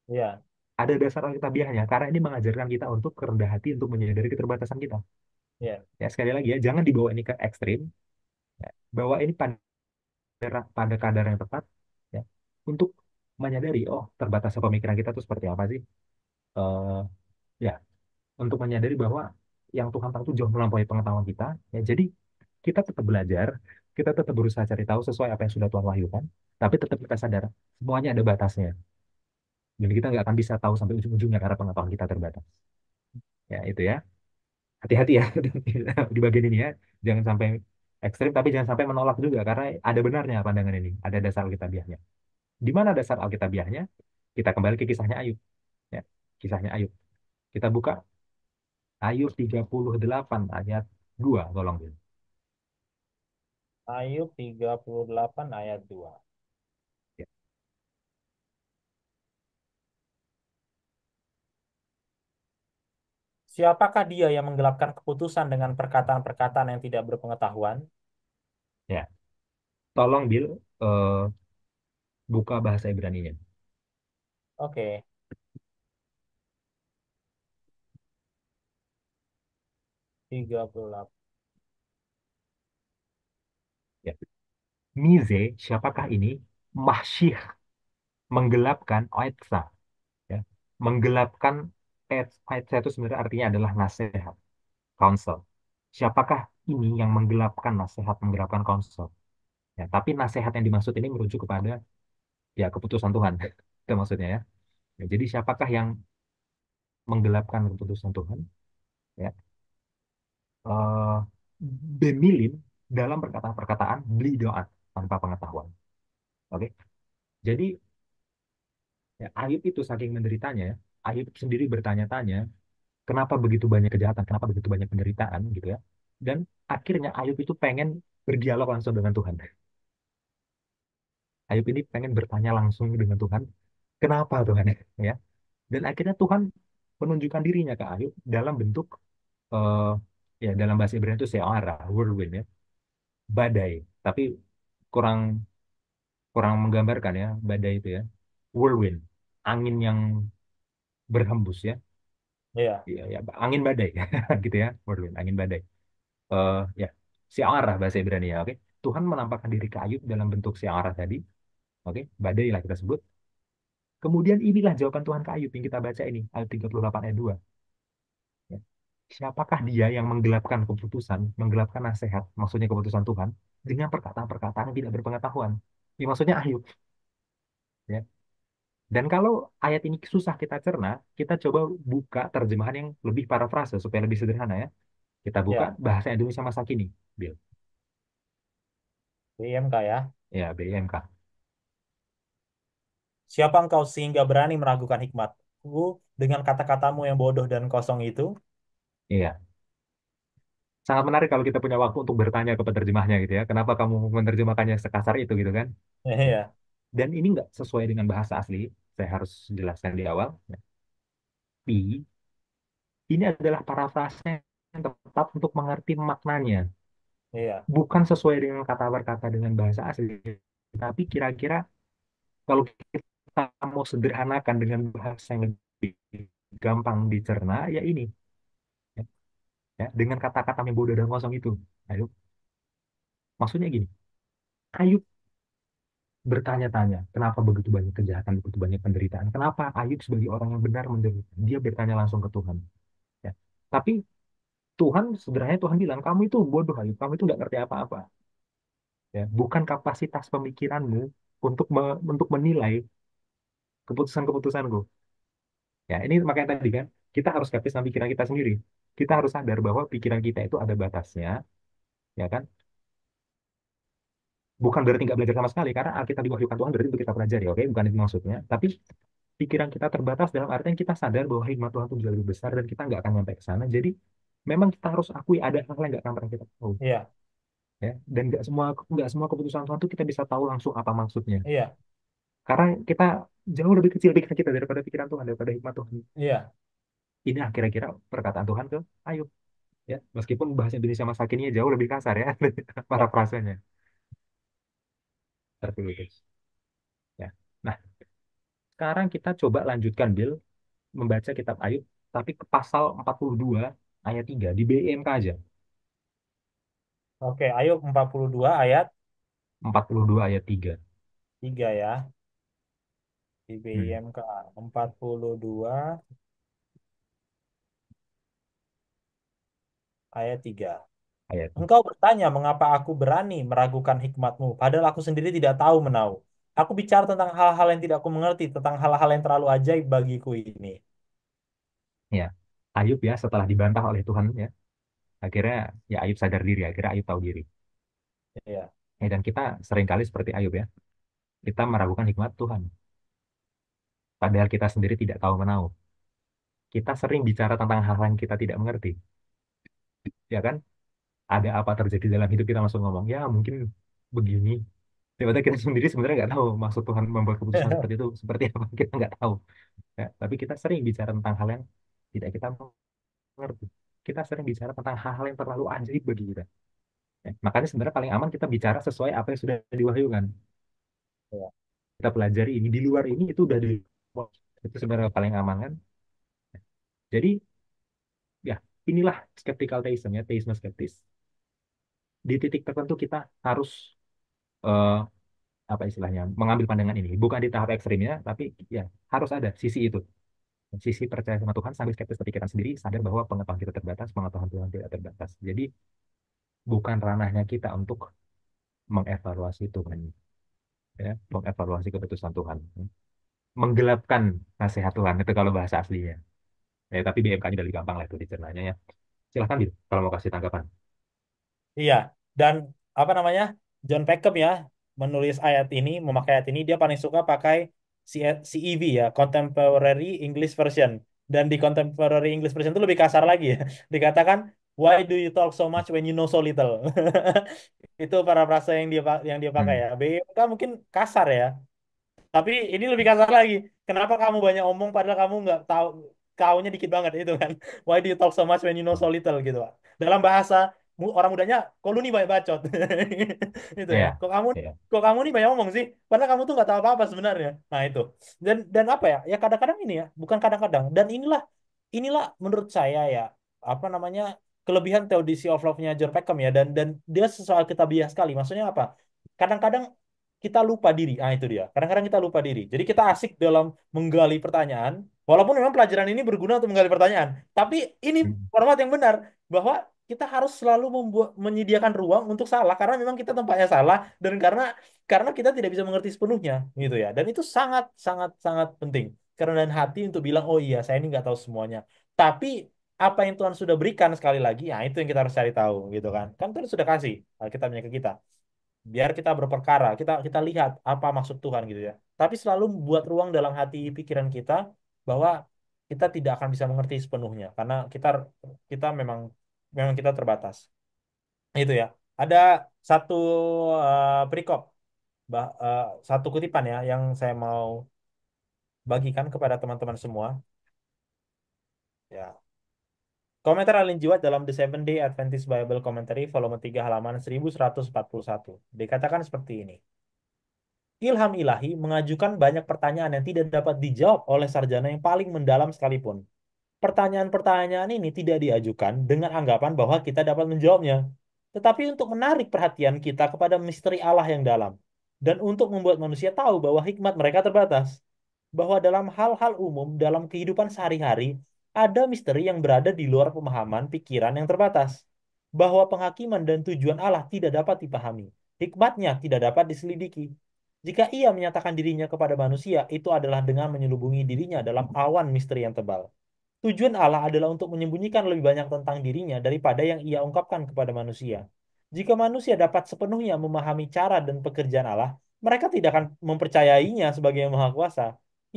Iya. Ada dasar alkitabiahnya, karena ini mengajarkan kita untuk kerendah hati, untuk menyadari keterbatasan kita. Iya. Ya, sekali lagi ya, jangan dibawa ini ke ekstrim. Ya. Bawa ini pada kadar yang tepat, ya, untuk menyadari, oh, terbatasnya pemikiran kita itu seperti apa sih? Eh, ya, untuk menyadari bahwa yang Tuhan tahu itu jauh melampaui pengetahuan kita. Ya, jadi kita tetap belajar, kita tetap berusaha cari tahu sesuai apa yang sudah Tuhan wahyukan, tapi tetap kita sadar semuanya ada batasnya. Jadi kita nggak akan bisa tahu sampai ujung-ujungnya karena pengetahuan kita terbatas. Ya itu ya, hati-hati ya di bagian ini ya, jangan sampai ekstrim, tapi jangan sampai menolak juga karena ada benarnya pandangan ini, ada dasar alkitabiahnya. Di mana dasar alkitabiahnya? Kita kembali ke kisahnya Ayub. Ya, kisahnya Ayub. Kita buka Ayub 38 ayat 2, tolong. Ayub 38 ayat 2. Ya, Siapakah dia yang menggelapkan keputusan dengan perkataan-perkataan yang tidak berpengetahuan? ya. Tolong Bill buka bahasa Ibraninya. Oke. 38. Ya. Mize, siapakah ini? Mahsyih, menggelapkan Oetsa. Ya. Menggelapkan Oetsa itu sebenarnya artinya adalah nasihat, counsel. Siapakah ini yang menggelapkan nasihat, menggelapkan counsel? Ya, tapi nasihat yang dimaksud ini merujuk kepada ya keputusan Tuhan. Itu maksudnya ya. Ya, jadi siapakah yang menggelapkan keputusan Tuhan? Ya. Eh, Bemilim dalam perkataan-perkataan beli doa tanpa pengetahuan. Oke. Jadi ya, Ayub itu saking menderitanya, Ayub sendiri bertanya-tanya, kenapa begitu banyak kejahatan, kenapa begitu banyak penderitaan gitu ya. Dan akhirnya Ayub itu pengen berdialog langsung dengan Tuhan. Ayub ini pengen bertanya langsung dengan Tuhan, kenapa Tuhan? Ya. Dan akhirnya Tuhan menunjukkan dirinya ke Ayub dalam bentuk eh, ya dalam bahasa Ibrani itu se'ara, whirlwind ya, badai. Tapi kurang kurang menggambarkan ya badai itu ya. Whirlwind, angin yang berhembus ya. Iya, Ya, ya angin badai gitu ya, whirlwind, angin badai. Ya, se'ara bahasa Ibrani ya, oke. Tuhan menampakkan diri ke Ayub dalam bentuk se'ara tadi, oke, badai lah kita sebut. Kemudian inilah jawaban Tuhan ke Ayub yang kita baca ini, ayat 38 ayat 2. Ya. Siapakah dia yang menggelapkan keputusan, menggelapkan nasihat, maksudnya keputusan Tuhan, dengan perkataan-perkataan yang tidak berpengetahuan. Ini maksudnya Ayub. Ya. Dan kalau ayat ini susah kita cerna, kita coba buka terjemahan yang lebih parafrase supaya lebih sederhana ya. Kita buka iya. bahasa Indonesia masa kini, Bill. BMK ya. Ya, BIMK. Siapa engkau sehingga berani meragukan hikmatku dengan kata-katamu yang bodoh dan kosong itu? Iya. Sangat menarik kalau kita punya waktu untuk bertanya ke penerjemahnya gitu ya. Kenapa kamu menerjemahkannya sekasar itu gitu kan? Ya. Iya, Dan ini nggak sesuai dengan bahasa asli. Saya harus jelaskan di awal. Ya. Tapi ini adalah parafrase yang tepat untuk mengerti maknanya. iya, Bukan sesuai dengan kata berkata dengan bahasa asli. Tapi kira-kira kalau kita mau sederhanakan dengan bahasa yang lebih gampang dicerna, ya ini. Ya. Ya. Dengan kata-kata yang bodoh dan kosong itu. Ayo, maksudnya gini. Ayub bertanya-tanya, kenapa begitu banyak kejahatan, begitu banyak penderitaan? Kenapa Ayub sebagai orang yang benar menderita? Dia bertanya langsung ke Tuhan. Ya. Tapi Tuhan, sebenarnya Tuhan bilang, kamu itu bodoh Ayub, kamu itu nggak ngerti apa-apa. Ya. Bukan kapasitas pemikiranmu untuk menilai keputusan-keputusanku. Ya, ini makanya tadi kan, kita harus skeptis sama pikiran kita sendiri. Kita harus sadar bahwa pikiran kita itu ada batasnya, ya kan? Bukan berarti nggak belajar sama sekali, karena Alkitab diwahyukan Tuhan berarti untuk kita pelajari, oke? Bukan itu maksudnya. Tapi pikiran kita terbatas dalam artian kita sadar bahwa hikmat Tuhan itu jauh lebih besar dan kita nggak akan sampai ke sana. Jadi memang kita harus akui ada hal yang nggak akan pernah kita tahu, iya, ya. Dan nggak semua keputusan Tuhan itu kita bisa tahu langsung apa maksudnya. iya, Karena kita jauh lebih kecil pikiran kita daripada pikiran Tuhan, daripada hikmat Tuhan. iya, Inilah kira-kira perkataan Tuhan ke Ayub, ya. Meskipun bahasa Indonesia masa kini jauh lebih kasar ya, para iya. frasenya. Seperti itu. Ya. Nah, sekarang kita coba lanjutkan, Bill, membaca kitab Ayub, tapi ke pasal 42 ayat 3 di BIMK aja. Oke, Ayub 42 ayat 42 ayat 3. 3 ya. Di Hmm, BIMK 42 ayat 3. ayat. Engkau bertanya, mengapa aku berani meragukan hikmatmu, padahal aku sendiri tidak tahu menau. Aku bicara tentang hal-hal yang tidak aku mengerti, tentang hal-hal yang terlalu ajaib bagiku ini. Ya. Ayub ya setelah dibantah oleh Tuhan ya, akhirnya ya Ayub sadar diri, akhirnya Ayub tahu diri. Iya, Dan kita seringkali seperti Ayub ya, kita meragukan hikmat Tuhan, padahal kita sendiri tidak tahu menau. Kita sering bicara tentang hal-hal yang kita tidak mengerti, ya kan? Ada apa terjadi dalam hidup kita langsung ngomong, ya mungkin begini. Ternyata kita sendiri sebenarnya nggak tahu maksud Tuhan membuat keputusan seperti itu seperti apa, kita nggak tahu. Ya, tapi kita sering bicara tentang hal yang tidak kita mengerti. Kita sering bicara tentang hal-hal yang terlalu ajaib bagi kita. Ya, makanya sebenarnya paling aman kita bicara sesuai apa yang sudah diwahyukan. iya, Kita pelajari ini di luar ini itu udah di itu sebenarnya paling aman kan. Jadi ya inilah skeptical theism ya, teisme skeptis. Di titik tertentu kita harus eh, apa istilahnya mengambil pandangan ini. Bukan di tahap ekstrimnya, tapi ya harus ada sisi itu. Sisi percaya sama Tuhan sambil skeptis ke pikiran sendiri, sadar bahwa pengetahuan kita terbatas, pengetahuan Tuhan tidak terbatas. Jadi bukan ranahnya kita untuk mengevaluasi Tuhan, ya, mengevaluasi keputusan Tuhan, menggelapkan nasihat Tuhan itu kalau bahasa aslinya. Ya, tapi BMK-nya lebih gampang lah itu dicernanya ya. Silahkan gitu kalau mau kasih tanggapan. iya. Dan apa namanya? John Peckham ya, menulis ayat ini, memakai ayat ini, dia paling suka pakai CEV ya, Contemporary English Version. Dan di Contemporary English Version itu lebih kasar lagi ya. Dikatakan, why do you talk so much when you know so little? Itu parafrase yang dia pakai Hmm. ya. BMK mungkin kasar ya. Tapi ini lebih kasar lagi. Kenapa kamu banyak omong padahal kamu nggak tahu? Kau-nya dikit banget itu kan. Why do you talk so much when you know so little gitu, Pak. Dalam bahasa orang mudanya, kok lu nih banyak bacot. Itu ya. Iya, Kok kamu iya. kok kamu nih banyak ngomong sih? Padahal kamu tuh nggak tahu apa-apa sebenarnya. Nah, itu. Dan apa ya? Ya kadang-kadang ini ya, bukan kadang-kadang. Dan inilah menurut saya ya, apa namanya? Kelebihan Theodicy of Love-nya John Peckham ya, dan dia soal kita bias sekali. Maksudnya apa? Kadang-kadang kita lupa diri. Ah, itu dia. Kadang-kadang kita lupa diri. Jadi kita asik dalam menggali pertanyaan, walaupun memang pelajaran ini berguna untuk menggali pertanyaan. Tapi ini Hmm. format yang benar bahwa kita harus selalu menyediakan ruang untuk salah karena memang kita tempatnya salah dan karena kita tidak bisa mengerti sepenuhnya gitu ya. Dan itu sangat sangat sangat penting. Kerendahan hati untuk bilang, oh iya, saya ini nggak tahu semuanya. Tapi apa yang Tuhan sudah berikan sekali lagi, ya itu yang kita harus cari tahu gitu kan. Kan Tuhan sudah kasih Alkitabnya ke kita biar kita berperkara, kita lihat apa maksud Tuhan gitu ya. Tapi selalu buat ruang dalam hati pikiran kita bahwa kita tidak akan bisa mengerti sepenuhnya karena kita memang memang kita terbatas. Itu ya. Ada satu perikop, satu kutipan ya yang saya mau bagikan kepada teman-teman semua. Ya. Komentar Ellen G. White dalam The Seventh Day Adventist Bible Commentary volume 3 halaman 1141. Dikatakan seperti ini. Ilham ilahi mengajukan banyak pertanyaan yang tidak dapat dijawab oleh sarjana yang paling mendalam sekalipun. Pertanyaan-pertanyaan ini tidak diajukan dengan anggapan bahwa kita dapat menjawabnya, tetapi untuk menarik perhatian kita kepada misteri Allah yang dalam, dan untuk membuat manusia tahu bahwa hikmat mereka terbatas, bahwa dalam hal-hal umum dalam kehidupan sehari-hari ada misteri yang berada di luar pemahaman pikiran yang terbatas, bahwa penghakiman dan tujuan Allah tidak dapat dipahami, hikmatnya tidak dapat diselidiki. Jika ia menyatakan dirinya kepada manusia, itu adalah dengan menyelubungi dirinya dalam awan misteri yang tebal. Tujuan Allah adalah untuk menyembunyikan lebih banyak tentang dirinya daripada yang ia ungkapkan kepada manusia. Jika manusia dapat sepenuhnya memahami cara dan pekerjaan Allah, mereka tidak akan mempercayainya sebagai yang maha kuasa.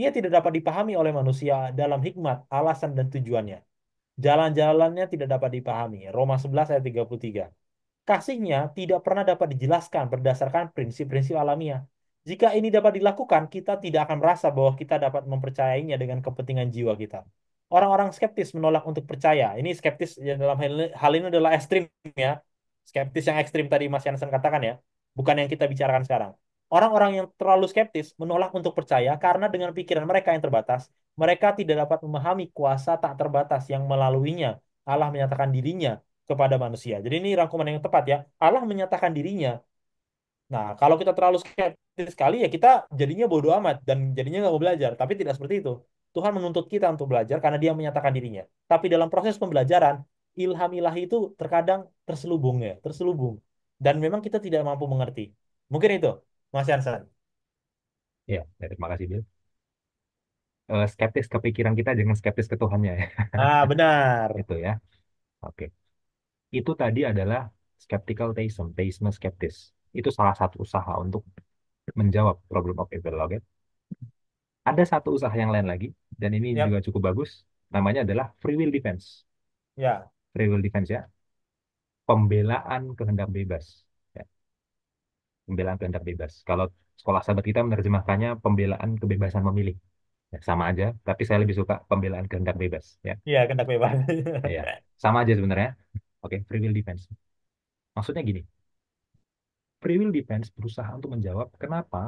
Ia tidak dapat dipahami oleh manusia dalam hikmat, alasan, dan tujuannya. Jalan-jalannya tidak dapat dipahami. Roma 11 ayat 33. Kasihnya tidak pernah dapat dijelaskan berdasarkan prinsip-prinsip alamiah. Jika ini dapat dilakukan, kita tidak akan merasa bahwa kita dapat mempercayainya dengan kepentingan jiwa kita. Orang-orang skeptis menolak untuk percaya. Ini skeptis yang dalam hal ini adalah ekstrim ya. Skeptis yang ekstrim tadi Mas Yansen katakan ya. Bukan yang kita bicarakan sekarang. Orang-orang yang terlalu skeptis menolak untuk percaya karena dengan pikiran mereka yang terbatas, mereka tidak dapat memahami kuasa tak terbatas yang melaluinya Allah menyatakan dirinya kepada manusia. Jadi ini rangkuman yang tepat ya. Allah menyatakan dirinya. Nah, kalau kita terlalu skeptis sekali ya kita jadinya bodoh amat dan jadinya nggak mau belajar. Tapi tidak seperti itu. Tuhan menuntut kita untuk belajar karena Dia menyatakan dirinya. Tapi dalam proses pembelajaran, ilham ilahi itu terkadang terselubung ya, terselubung. Dan memang kita tidak mampu mengerti. Mungkin itu, Mas Yansan. Iya, ya, terima kasih, Bill. Skeptis ke pikiran kita, jangan skeptis ke Tuhannya ya. Ah, benar. Itu ya. Oke. Itu tadi adalah skeptical theism, theisme skeptis. Itu salah satu usaha untuk menjawab problem of evil. Oke. Ada satu usaha yang lain lagi, dan ini juga Yap, cukup bagus. Namanya adalah free will defense. ya, Free will defense ya, pembelaan kehendak bebas. Ya, pembelaan kehendak bebas. Kalau sekolah sahabat kita menerjemahkannya pembelaan kebebasan memilih. Ya, sama aja, tapi saya lebih suka pembelaan kehendak bebas. Ya, iya, kehendak bebas. ya, sama aja sebenarnya. Oke, free will defense. Maksudnya gini, free will defense berusaha untuk menjawab kenapa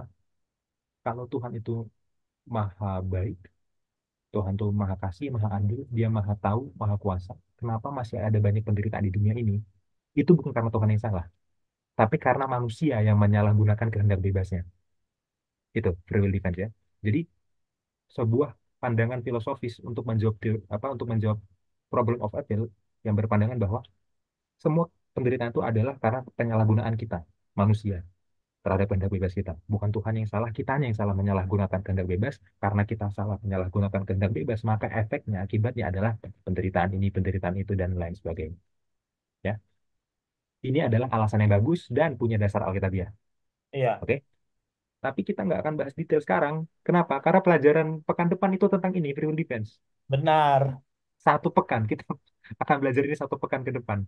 kalau Tuhan itu maha baik, Tuhan itu maha kasih, maha adil, dia maha tahu, maha kuasa. Kenapa masih ada banyak penderitaan di dunia ini? Itu bukan karena Tuhan yang salah, tapi karena manusia yang menyalahgunakan kehendak bebasnya. Itu free will defense ya. Jadi sebuah pandangan filosofis untuk menjawab untuk menjawab problem of evil yang berpandangan bahwa semua penderitaan itu adalah karena penyalahgunaan kita manusia terhadap kehendak bebas kita. Bukan Tuhan yang salah, kitanya yang salah menyalahgunakan kehendak bebas. Karena kita salah menyalahgunakan kehendak bebas, maka efeknya, akibatnya adalah penderitaan ini, penderitaan itu, dan lain sebagainya. Ya, ini adalah alasan yang bagus dan punya dasar Alkitabiah. Iya, Oke, tapi kita nggak akan bahas detail sekarang. Kenapa? Karena pelajaran pekan depan itu tentang ini, free will defense. benar. Satu pekan kita akan belajar ini satu pekan ke depan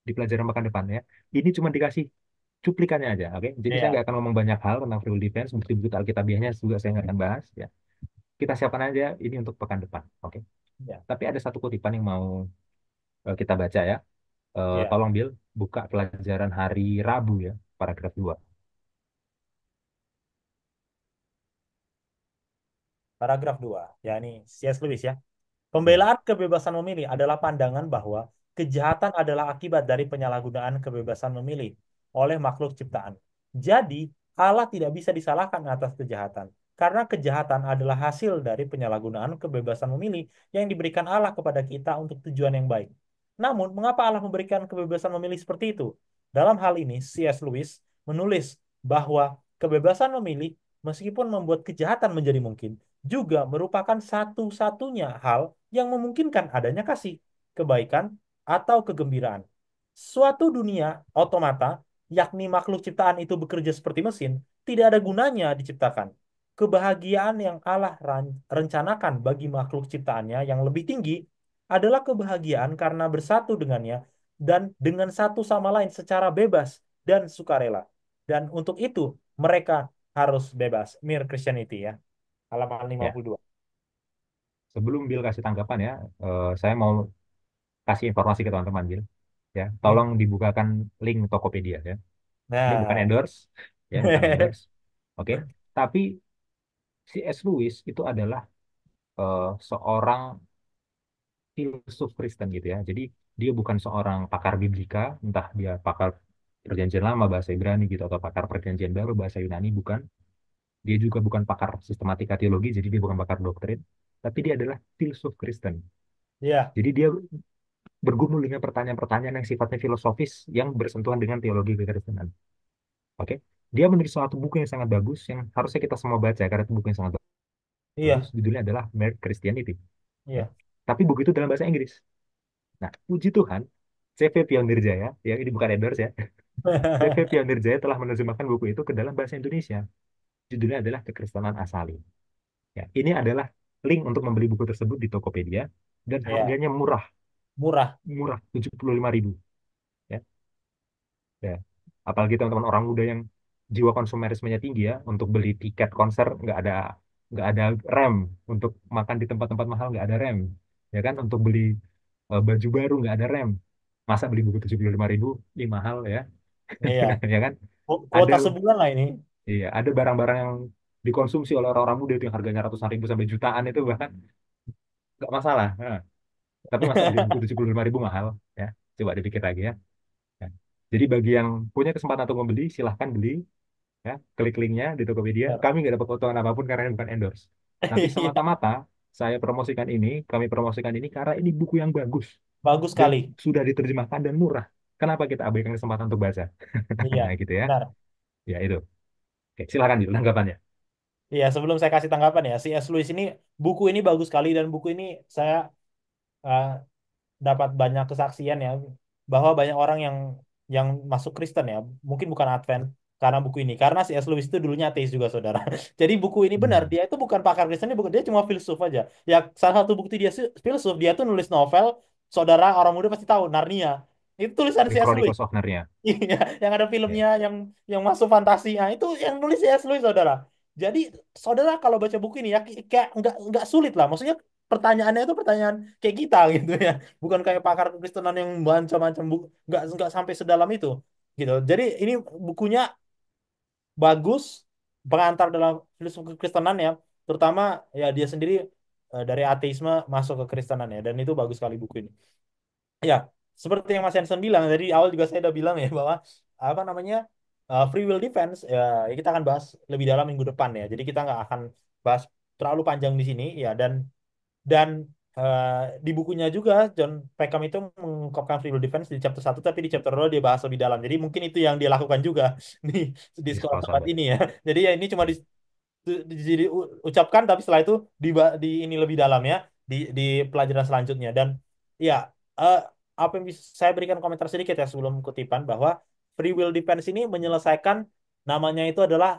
di pelajaran pekan depan ya. Ini cuma dikasih cuplikannya aja, oke? Jadi saya Iya, nggak akan ngomong banyak hal tentang free will defense, bukti-bukti Alkitabiahnya juga saya nggak akan bahas ya. Kita siapkan aja ini untuk pekan depan, oke? Ya, Tapi ada satu kutipan yang mau kita baca ya. ya. Tolong Bill, buka pelajaran hari Rabu ya, paragraf 2. Paragraf 2. Ya, ini C.S. Lewis ya. Ya, Pembelaan kebebasan memilih adalah pandangan bahwa kejahatan adalah akibat dari penyalahgunaan kebebasan memilih oleh makhluk ciptaan. Jadi, Allah tidak bisa disalahkan atas kejahatan, karena kejahatan adalah hasil dari penyalahgunaan kebebasan memilih yang diberikan Allah kepada kita untuk tujuan yang baik. Namun, mengapa Allah memberikan kebebasan memilih seperti itu? Dalam hal ini, C.S. Lewis menulis bahwa kebebasan memilih, meskipun membuat kejahatan menjadi mungkin, juga merupakan satu-satunya hal yang memungkinkan adanya kasih, kebaikan, atau kegembiraan. Suatu dunia otomata, yakni makhluk ciptaan itu bekerja seperti mesin, tidak ada gunanya diciptakan. Kebahagiaan yang Allah rencanakan bagi makhluk ciptaannya yang lebih tinggi adalah kebahagiaan karena bersatu dengannya dan dengan satu sama lain secara bebas dan sukarela. Dan untuk itu mereka harus bebas. Mere Christianity ya. Halaman ya. 52. Sebelum Bill kasih tanggapan ya, saya mau kasih informasi ke teman-teman Bill. Ya, Hmm. tolong dibukakan link Tokopedia ya. Ini bukan Nah, endorse, ya, bukan endorse. Oke, tapi C.S. Lewis itu adalah seorang filsuf Kristen gitu ya. Jadi dia bukan seorang pakar biblika, entah dia pakar Perjanjian Lama bahasa Ibrani gitu atau pakar Perjanjian Baru bahasa Yunani, bukan. Dia juga bukan pakar sistematika teologi, jadi dia bukan pakar doktrin, tapi dia adalah filsuf Kristen. iya, Jadi dia bergumul dengan pertanyaan-pertanyaan yang sifatnya filosofis yang bersentuhan dengan teologi kekristenan. Oke, dia menulis suatu buku yang sangat bagus yang harusnya kita semua baca karena itu buku yang sangat bagus. iya, Judulnya adalah Mere Christianity. Ya. iya. Tapi buku itu dalam bahasa Inggris. Nah, puji Tuhan, CV Pionirjaya, ya ini bukan endorse ya, CV Pionirjaya telah menerjemahkan buku itu ke dalam bahasa Indonesia. Judulnya adalah Kekristenan Asali. Ya, ini adalah link untuk membeli buku tersebut di Tokopedia dan Iya, harganya murah, murah. murah 75.000. Ya, ya. Apalagi teman-teman orang muda yang jiwa konsumerismenya tinggi ya, untuk beli tiket konser nggak ada rem, untuk makan di tempat-tempat mahal nggak ada rem, ya kan? Untuk beli baju baru nggak ada rem. Masa beli buku 75.000 ini mahal ya, Iya. ya kan? Ada Kuota sebulan lah ini. iya, ada barang-barang yang dikonsumsi oleh orang-orang muda itu yang harganya ratusan ribu sampai jutaan itu bahkan nggak masalah. Nah, tapi masa beli buku 75.000 mahal ya? Coba dipikir lagi ya. Ya. Jadi bagi yang punya kesempatan untuk membeli, silahkan beli ya, klik linknya di Tokopedia. Benar. Kami nggak dapat potongan apapun karena ini bukan endorse. Tapi Iya, semata-mata kami promosikan ini karena ini buku yang bagus bagus dan sekali. sudah diterjemahkan dan murah. Kenapa kita abaikan kesempatan untuk baca? Iya, Nah, gitu ya. benar. Ya itu. Oke, silakan Jul, tanggapannya. Iya, sebelum saya kasih tanggapan ya, C.S. Lewis ini buku ini bagus sekali dan buku ini saya eh, dapat banyak kesaksian ya bahwa banyak orang yang masuk Kristen ya, mungkin bukan Advent karena buku ini. Karena C.S. Lewis itu dulunya ateis juga, saudara. Jadi buku ini benar, Hmm. dia itu bukan pakar Kristen, dia cuma filsuf aja. Ya salah satu bukti dia filsuf, dia tuh nulis novel, saudara orang muda pasti tahu Narnia. Itu tulisan The C.S. Lewis. Chronicles of Narnia. Iya, yang ada Ya. filmnya, yang masuk fantasi. Nah, itu yang nulis C.S. Lewis, saudara. Jadi, saudara kalau baca buku ini ya kayak nggak sulit lah. Maksudnya pertanyaannya itu pertanyaan kayak kita gitu ya. Bukan kayak pakar kekristenan yang macam-macam buku, nggak sampai sedalam itu gitu. Jadi ini bukunya bagus, pengantar dalam filsuf kekristenan ya. Terutama ya dia sendiri dari ateisme masuk ke kristenan ya. Dan itu bagus sekali buku ini. Ya, seperti yang Mas Hanson bilang dari awal juga saya udah bilang ya bahwa apa namanya free will defense ya, kita akan bahas lebih dalam minggu depan ya. Jadi kita nggak akan bahas terlalu panjang di sini ya, dan eh, di bukunya juga John Peckham itu mengungkapkan free will defense di chapter 1 tapi di chapter 2 dia bahas lebih dalam. Jadi mungkin itu yang dia lakukan juga di Di sekolah sekolah tempat sahabat. ini ya. Jadi ya ini cuma ucapkan tapi setelah itu di ini lebih dalam ya di pelajaran selanjutnya. Dan ya eh, apa yang bisa saya berikan komentar sedikit ya sebelum kutipan bahwa free will defense ini menyelesaikan, namanya itu adalah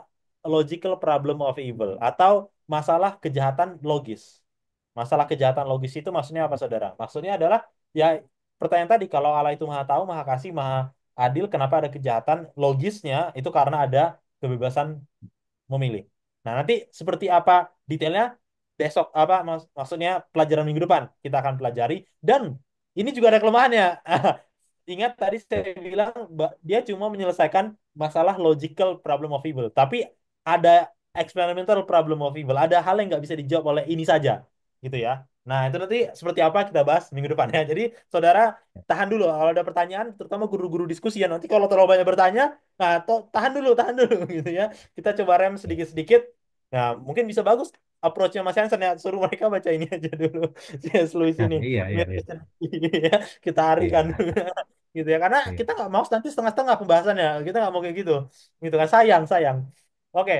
logical problem of evil atau masalah kejahatan logis. Masalah kejahatan logis itu maksudnya apa, saudara? Maksudnya adalah ya pertanyaan tadi, kalau Allah itu maha tahu, maha kasih, maha adil, kenapa ada kejahatan? Logisnya itu karena ada kebebasan memilih. Nah, nanti seperti apa detailnya? besok apa maksudnya pelajaran minggu depan kita akan pelajari dan ini juga ada kelemahannya. Ingat tadi Ya. saya bilang dia cuma menyelesaikan masalah logical problem of evil, tapi ada experimental problem of evil, ada hal yang nggak bisa dijawab oleh ini saja, gitu ya. Nah, itu nanti seperti apa kita bahas minggu depan ya. Jadi, saudara tahan dulu kalau ada pertanyaan, terutama guru-guru diskusi ya. Nanti kalau terlalu banyak bertanya, nah tahan dulu gitu ya. Kita coba rem Ya. sedikit-sedikit. Nah, mungkin bisa bagus approach-nya Mas Hansen ya. Suruh mereka baca ini aja dulu. C.S. Lewis Nah, ini. iya, iya, iya. Meditation. Iya, kita harikan Iya, gitu ya karena iya. kita nggak mau nanti setengah-setengah pembahasannya kita nggak mau kayak gitu gitu kan sayang sayang oke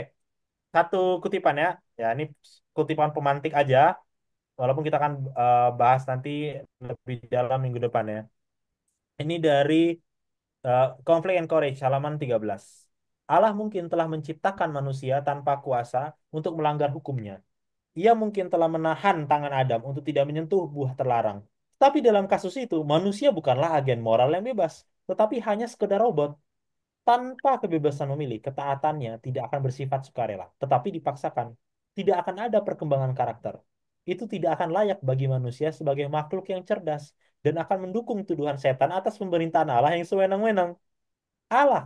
satu kutipan ya ya ini kutipan pemantik aja walaupun kita akan bahas nanti lebih dalam minggu depan ya ini dari Conflict and Courage halaman 13. Allah mungkin telah menciptakan manusia tanpa kuasa untuk melanggar hukumnya. Ia mungkin telah menahan tangan Adam untuk tidak menyentuh buah terlarang. Tapi dalam kasus itu, manusia bukanlah agen moral yang bebas, tetapi hanya sekedar robot. Tanpa kebebasan memilih, ketaatannya tidak akan bersifat sukarela, tetapi dipaksakan. Tidak akan ada perkembangan karakter. Itu tidak akan layak bagi manusia sebagai makhluk yang cerdas dan akan mendukung tuduhan setan atas pemerintahan Allah yang sewenang-wenang. Allah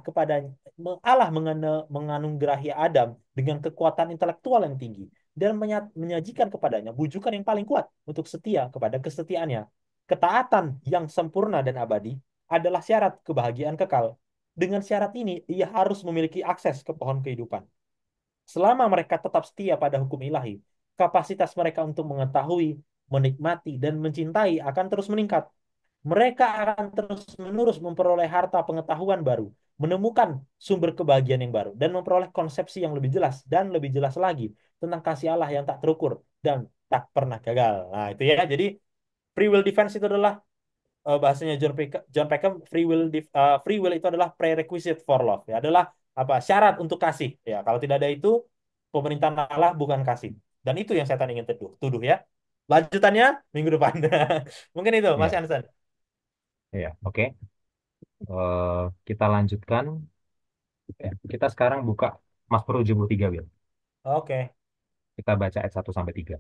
menganugerahi Adam dengan kekuatan intelektual yang tinggi dan menyajikan kepadanya bujukan yang paling kuat untuk setia kepada kesetiaannya. Ketaatan yang sempurna dan abadi adalah syarat kebahagiaan kekal. Dengan syarat ini, ia harus memiliki akses ke pohon kehidupan. Selama mereka tetap setia pada hukum ilahi, kapasitas mereka untuk mengetahui, menikmati, dan mencintai akan terus meningkat. Mereka akan terus-menerus memperoleh harta pengetahuan baru, menemukan sumber kebahagiaan yang baru, dan memperoleh konsepsi yang lebih jelas dan lebih jelas lagi tentang kasih Allah yang tak terukur dan tak pernah gagal. Nah, itu ya. Jadi, free will defense itu adalah bahasanya John Peckham free will itu adalah prerequisite for love ya adalah apa syarat untuk kasih ya kalau tidak ada itu pemerintahan Allah bukan kasih dan itu yang setan ingin tuduh ya lanjutannya minggu depan mungkin itu Mas Iya, Hansen. iya. Oke. Kita lanjutkan. Ya, kita sekarang buka Mazmur 73, Wil. Oke. Kita baca ayat 1 sampai 3.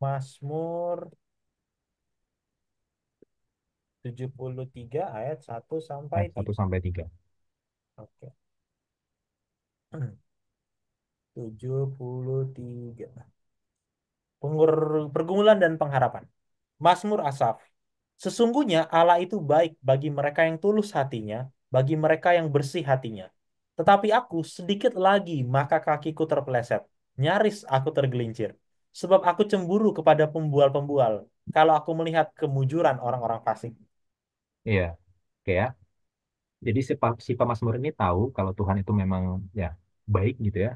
Mazmur 73 ayat 1 sampai Ayat satu 3. sampai 3. Oke. 73. Pergumulan dan pengharapan. Mazmur Asaf. Sesungguhnya Allah itu baik bagi mereka yang tulus hatinya, bagi mereka yang bersih hatinya. Tetapi aku sedikit lagi maka kakiku terpeleset. Nyaris aku tergelincir. Sebab aku cemburu kepada pembual-pembual. Kalau aku melihat kemujuran orang-orang fasik. Iya, oke ya. Jadi si pemazmur ini tahu kalau Tuhan itu memang ya baik gitu ya.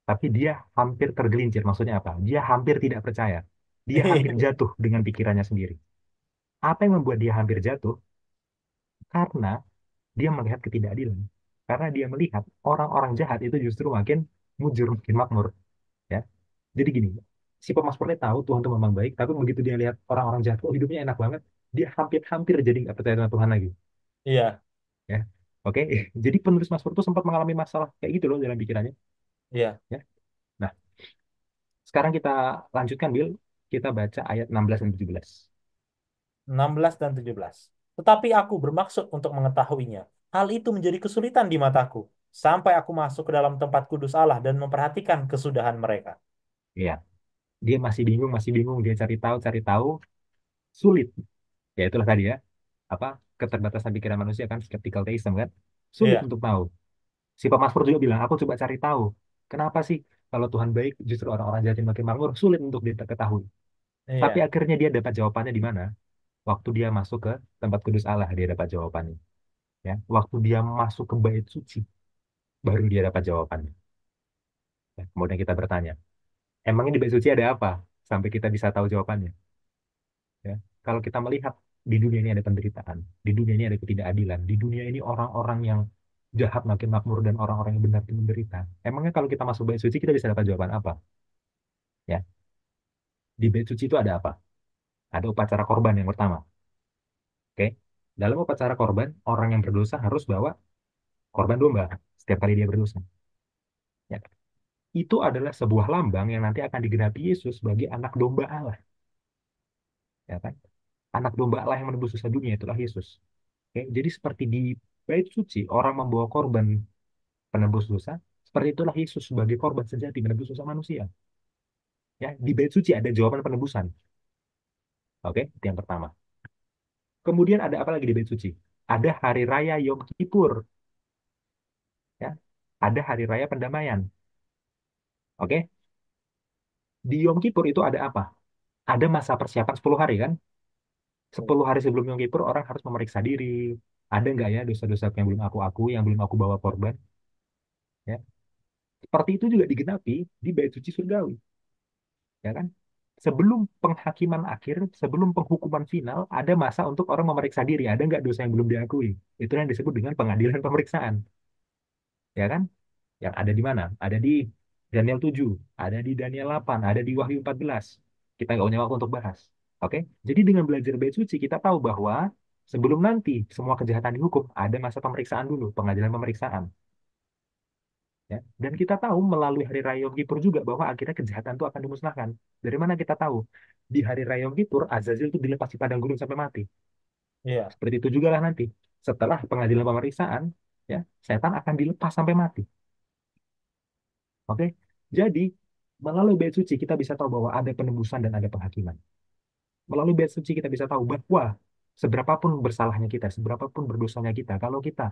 Tapi dia hampir tergelincir. Maksudnya apa? Dia hampir tidak percaya. Dia hampir jatuh dengan pikirannya sendiri. Apa yang membuat dia hampir jatuh? Karena dia melihat ketidakadilan. Karena dia melihat orang-orang jahat itu justru makin mujur, makin makmur. Ya. Jadi gini, si pemazmur ini tahu Tuhan itu memang baik, tapi begitu dia lihat orang-orang jahat, kok hidupnya enak banget, dia hampir-hampir jadi nggak percaya dengan Tuhan lagi. Iya, Ya. Oke, jadi penulis Mazmur itu sempat mengalami masalah kayak gitu loh dalam pikirannya. iya. Ya. Nah, sekarang kita lanjutkan, Bill. Kita baca ayat 16 dan 17. 16 dan 17. Tetapi aku bermaksud untuk mengetahuinya. Hal itu menjadi kesulitan di mataku. Sampai aku masuk ke dalam tempat kudus Allah dan memperhatikan kesudahan mereka. Iya, dia masih bingung, dia cari tahu, sulit. Ya itulah tadi ya, apa keterbatasan pikiran manusia kan, skeptical theism kan, sulit Iya, untuk tahu. Si pemazmur juga bilang, aku coba cari tahu, kenapa sih kalau Tuhan baik justru orang-orang jahat makin makmur, sulit untuk diketahui. Tapi iya, akhirnya dia dapat jawabannya di mana? Waktu dia masuk ke tempat kudus Allah, dia dapat jawabannya. Ya, waktu dia masuk ke bait suci, baru dia dapat jawabannya. Ya, kemudian kita bertanya, emangnya di bait suci ada apa? Sampai kita bisa tahu jawabannya. Ya, kalau kita melihat di dunia ini ada penderitaan, di dunia ini ada ketidakadilan, di dunia ini orang-orang yang jahat makin makmur dan orang-orang yang benar makin menderita. Emangnya kalau kita masuk bait suci kita bisa dapat jawaban apa? Ya, di bait suci itu ada apa? Ada upacara korban yang pertama. Oke, dalam upacara korban orang yang berdosa harus bawa korban domba setiap kali dia berdosa. Ya. itu adalah sebuah lambang yang nanti akan digenapi Yesus sebagai anak domba Allah, ya kan? Anak domba Allah yang menebus dosa dunia itulah Yesus. Oke, jadi seperti di bait suci orang membawa korban penebus dosa, seperti itulah Yesus sebagai korban sejati menebus dosa manusia. Ya, di bait suci ada jawaban penebusan. Oke, itu yang pertama. Kemudian ada apa lagi di bait suci? Ada hari raya Yom Kippur, ya. Ada hari raya pendamaian. Oke, di Yom Kippur itu ada apa? Ada masa persiapan 10 hari kan? 10 hari sebelum Yom Kippur orang harus memeriksa diri. Ada nggak ya dosa-dosa yang belum aku akui, yang belum aku bawa korban? Ya, seperti itu juga digenapi di bait suci surgawi, ya kan? Sebelum penghakiman akhir, sebelum penghukuman final, ada masa untuk orang memeriksa diri. Ada nggak dosa yang belum diakui? Itu yang disebut dengan pengadilan pemeriksaan, ya kan? Yang ada di mana? Ada di Daniel 7, ada di Daniel 8, ada di Wahyu 14. Kita nggak punya waktu untuk bahas. Oke? Jadi dengan belajar bait suci, kita tahu bahwa sebelum nanti semua kejahatan dihukum, ada masa pemeriksaan dulu, pengadilan pemeriksaan. Ya. Dan kita tahu melalui hari Raya Yom Kippur juga bahwa akhirnya kejahatan itu akan dimusnahkan. Dari mana kita tahu? Di hari Raya Yom Kippur, Azazel itu dilepas di padang gurun sampai mati. Iya, Seperti itu juga lah nanti. Setelah pengadilan pemeriksaan, ya, setan akan dilepas sampai mati. Oke? Jadi, melalui bait suci kita bisa tahu bahwa ada penebusan dan ada penghakiman. Melalui bait suci kita bisa tahu bahwa seberapapun bersalahnya kita, seberapapun berdosanya kita, kalau kita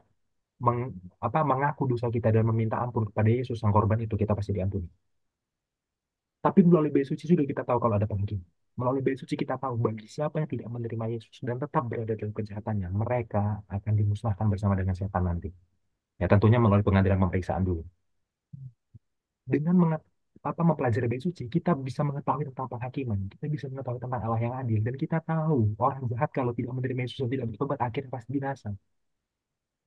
mengaku dosa kita dan meminta ampun kepada Yesus sang korban itu, kita pasti diampuni. Tapi melalui bait suci juga kita tahu kalau ada penghakiman. Melalui bait suci kita tahu bagi siapa yang tidak menerima Yesus dan tetap berada dalam kejahatannya, mereka akan dimusnahkan bersama dengan setan nanti. Ya tentunya melalui pengadilan pemeriksaan dulu. Dengan mempelajari bait suci, kita bisa mengetahui tentang penghakiman, kita bisa mengetahui tentang Allah yang adil, dan kita tahu orang jahat kalau tidak menerima Yesus dan tidak bertobat akhirnya pasti binasa.